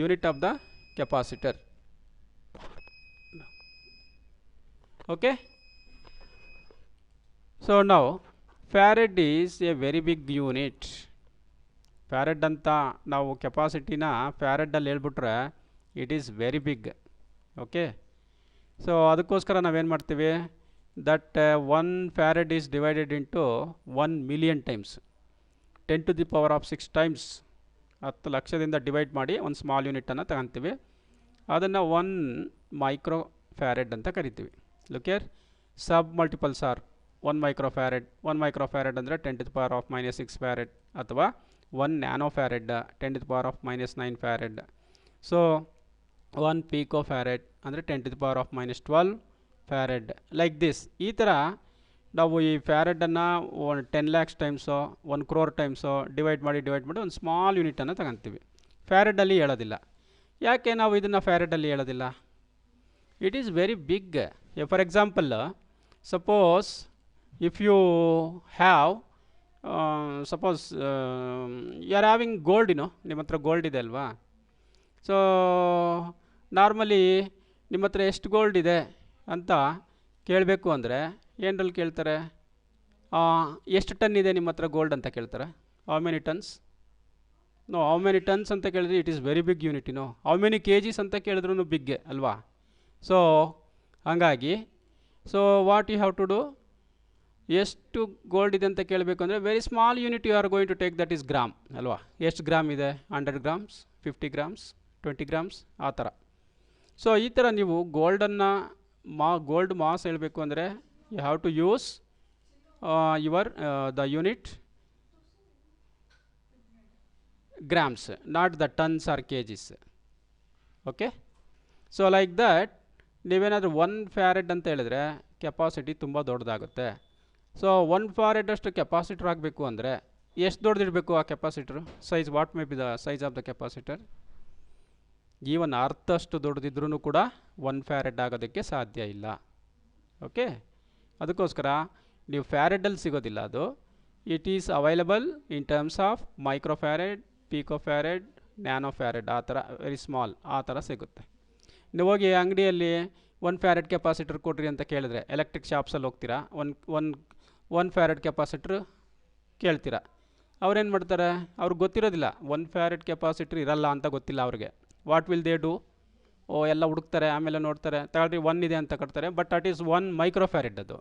A: unit of the capacitor. Okay, so now farad is a very big unit. farad ಅಂತ ನಾವು ಕೆಪಾಸಿಟಿನ ಫ್ಯಾರಡ್ಡಲ್ಲಿ ಹೇಳ್ಬಿಟ್ರೆ it is very big. Okay, so ಅದಕ್ಕೋಸ್ಕರ ನಾವೇನು ಮಾಡ್ತೀವಿ, that 1 farad is divided into 1 million times, 10 to the power of 6 times, 10 ಲಕ್ಷದಿಂದ divide ಮಾಡಿ ಒಂದು ಸ್ಮಾಲ್ ಯೂನಿಟನ್ನು ತಗೊತೀವಿ. ಅದನ್ನು 1 ಮೈಕ್ರೋ ಫ್ಯಾರೆಡ್ ಅಂತ ಕರಿತೀವಿ. Look here submultiples or 1 micro farad ಅಂದರೆ 10⁻⁻6 ಫ್ಯಾರೆಡ್ ಅಥವಾ 1 nano farad 10⁻⁻9 farad. So 1 pico farad ಅಂದರೆ 10⁻⁻12 ಫ್ಯಾರೆಡ್. Like this. ಈ ಥರ ನಾವು ಈ ಫ್ಯಾರೆಡನ್ನು 10 lakhs ಟೈಮ್ಸೋ 1 crore ಟೈಮ್ಸೋ ಡಿವೈಡ್ ಮಾಡಿ ಒಂದು ಸ್ಮಾಲ್ ಯೂನಿಟನ್ನು ತಗೊತೀವಿ. ಫ್ಯಾರೆಡಲ್ಲಿ ಹೇಳೋದಿಲ್ಲ. ಯಾಕೆ ನಾವು ಇದನ್ನು ಫ್ಯಾರೆಡಲ್ಲಿ ಹೇಳೋದಿಲ್ಲ? It is very big. For example, suppose if you have suppose you are having gold, ನಿಮ್ಮ ಹತ್ರ ಗೋಲ್ಡ್ ಇದೆ ಅಲ್ವಾ? ಸೊ ನಾರ್ಮಲಿ ನಿಮ್ಮ ಹತ್ರ ಎಷ್ಟು ಗೋಲ್ಡ್ ಇದೆ ಅಂತ ಕೇಳಬೇಕು ಅಂದರೆ ಏನರಲ್ಲಿ ಕೇಳ್ತಾರೆ? ಎಷ್ಟು ಟನ್ ಇದೆ ನಿಮ್ಮ ಹತ್ರ ಗೋಲ್ಡ್ ಅಂತ ಕೇಳ್ತಾರೆ. How many tons? No, how many tons ಅಂತ ಕೇಳಿದ್ರೆ it is very big unit. How many KGs ಅಂತ ಕೇಳಿದ್ರೂ ಬಿಗ್ಗೆ ಅಲ್ವಾ? ಸೊ ಹಾಗಾಗಿ what you have to do, ಎಷ್ಟು ಗೋಲ್ಡ್ ಇದೆ ಅಂತ ಕೇಳಬೇಕು ಅಂದರೆ very small unit you are going to take, that is gram ಅಲ್ವಾ? ಎಷ್ಟು ಗ್ರಾಮ್ ಇದೆ? 100 grams, 50 grams, 20 grams ಆ ಥರ. ಸೊ ಈ ಥರ ನೀವು ಗೋಲ್ಡನ್ನು ಗೋಲ್ಡ್ ಮಾಸ್ ಹೇಳಬೇಕು ಅಂದರೆ you have to use the unit grams, not the tons or kgs. Okay, so like that ನೀವೇನಾದರೂ 1 ಫ್ಯಾರೆಡ್ ಅಂತ ಹೇಳಿದ್ರೆ ಕೆಪಾಸಿಟಿ ತುಂಬ ದೊಡ್ಡದಾಗುತ್ತೆ. ಸೊ 1 ಫ್ಯಾರೆಡ್ ಅಷ್ಟು ಕೆಪಾಸಿಟರ್ ಆಗಬೇಕು ಅಂದರೆ ಎಷ್ಟು ದೊಡ್ಡದಿರಬೇಕು ಆ capacitor size? What may be the size of the capacitor? Even ಅರ್ಧಷ್ಟು ದೊಡ್ಡದಿದ್ರೂ ಕೂಡ 1 ಫ್ಯಾರೆಡ್ ಆಗೋದಕ್ಕೆ ಸಾಧ್ಯ ಇಲ್ಲ. ಓಕೆ, ಅದಕ್ಕೋಸ್ಕರ ನೀವು ಫ್ಯಾರೆಡಲ್ಲಿ ಸಿಗೋದಿಲ್ಲ ಅದು. It is available in terms of micro farad, pico farad, nano farad, ಆ ಥರ ವೆರಿ ಸ್ಮಾಲ್ ಆ ಥರ ಸಿಗುತ್ತೆ. ನೀವು ಹೋಗಿ ಅಂಗಡಿಯಲ್ಲಿ 1 ಫ್ಯಾರೆಡ್ ಕೆಪಾಸಿಟರ್ ಕೊಡ್ರಿ ಅಂತ ಕೇಳಿದ್ರೆ ಎಲೆಕ್ಟ್ರಿಕ್ ಶಾಪ್ಸಲ್ಲಿ ಹೋಗ್ತೀರಾ, ಒನ್ ಫ್ಯಾರೆಡ್ ಕೆಪಾಸಿಟ್ರ್ ಕೇಳ್ತೀರಾ. ಅವ್ರೇನು ಮಾಡ್ತಾರೆ? ಅವ್ರಿಗೆ ಗೊತ್ತಿರೋದಿಲ್ಲ 1 ಫ್ಯಾರೆಡ್ ಕೆಪಾಸಿಟ್ರ್ ಇರಲ್ಲ ಅಂತ ಗೊತ್ತಿಲ್ಲ ಅವ್ರಿಗೆ. What will they do? ಎಲ್ಲ ಹುಡುಕ್ತಾರೆ, ಆಮೇಲೆ ನೋಡ್ತಾರೆ, ತಗೊಳ್ರಿ 1 ಇದೆ ಅಂತ ಕಟ್ತಾರೆ. But at is 1 micro farad ಅದು,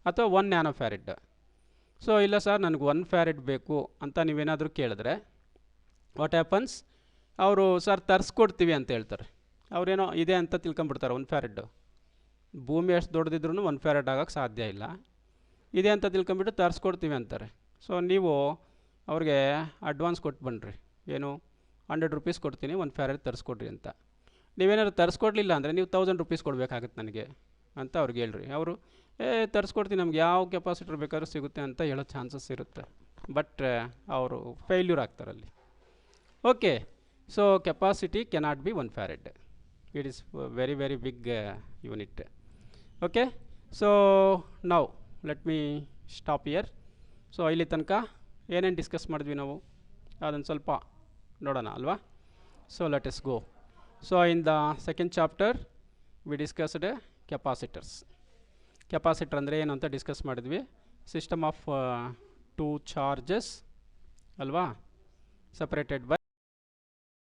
A: ಅಥವಾ 1 ನ್ಯಾನೋ ಫ್ಯಾರೆಡ್. ಸೊ ಇಲ್ಲ ಸರ್ ನನಗೆ 1 ಫ್ಯಾರೆಡ್ ಬೇಕು ಅಂತ ನೀವೇನಾದರೂ ಕೇಳಿದ್ರೆ ವಾಟ್ ಹ್ಯಾಪನ್ಸ್? ಅವರು ಸರ್ ತರಿಸ್ಕೊಡ್ತೀವಿ ಅಂತ ಹೇಳ್ತಾರೆ. ಅವರೇನೋ ಇದೆ ಅಂತ ತಿಳ್ಕೊಂಬಿಡ್ತಾರೆ. 1 ಫ್ಯಾರೆಡ್ಡು ಭೂಮಿ ಎಷ್ಟು ದೊಡ್ಡದಿದ್ರೂ 1 ಫ್ಯಾರೆಡ್ ಆಗೋಕ್ಕೆ ಸಾಧ್ಯ ಇಲ್ಲ. ಇದೆ ಅಂತ ತಿಳ್ಕೊಂಬಿಟ್ಟು ತರಿಸ್ಕೊಡ್ತೀವಿ ಅಂತಾರೆ. ಸೊ ನೀವು ಅವ್ರಿಗೆ ಅಡ್ವಾನ್ಸ್ ಕೊಟ್ಟು ಬನ್ನಿರಿ, ಏನು 100 rupees ಕೊಡ್ತೀನಿ 1 ಫ್ಯಾರೆಡ್ ತರಿಸ್ಕೊಡ್ರಿ ಅಂತ. ನೀವೇನಾದ್ರು ತರಿಸ್ಕೊಡ್ಲಿಲ್ಲ ಅಂದರೆ ನೀವು 1000 rupees ಕೊಡಬೇಕಾಗತ್ತೆ ನನಗೆ ಅಂತ ಅವ್ರಿಗೆ ಹೇಳ್ರಿ. ಅವರು ತರಿಸ್ಕೊಡ್ತೀನಿ, ನಮ್ಗೆ ಯಾವ ಕೆಪಾಸಿಟರ್ ಬೇಕಾದ್ರೂ ಸಿಗುತ್ತೆ ಅಂತ ಹೇಳೋ ಚಾನ್ಸಸ್ ಇರುತ್ತೆ. ಬಟ್ ಅವರು ಫೇಲ್ಯೂರ್ ಆಗ್ತಾರಲ್ಲಿ. Okay, so capacity cannot be 1 farad. It is very very big unit. Okay, so now let me stop here. So ಇಲ್ಲಿ ತನಕ ಏನೇನು ಡಿಸ್ಕಸ್ ಮಾಡಿದ್ವಿ ನಾವು ಅದನ್ನು ಸ್ವಲ್ಪ ನೋಡೋಣ ಅಲ್ವಾ? So let us go. So in the second chapter we discussed capacitors. Capacitor ಅಂದರೆ ಏನು ಅಂತ ಡಿಸ್ಕಸ್ ಮಾಡಿದ್ವಿ. ಸಿಸ್ಟಮ್ ಆಫ್ 2 charges ಅಲ್ವಾ, ಸಪ್ರೇಟೆಡ್ ಬೈ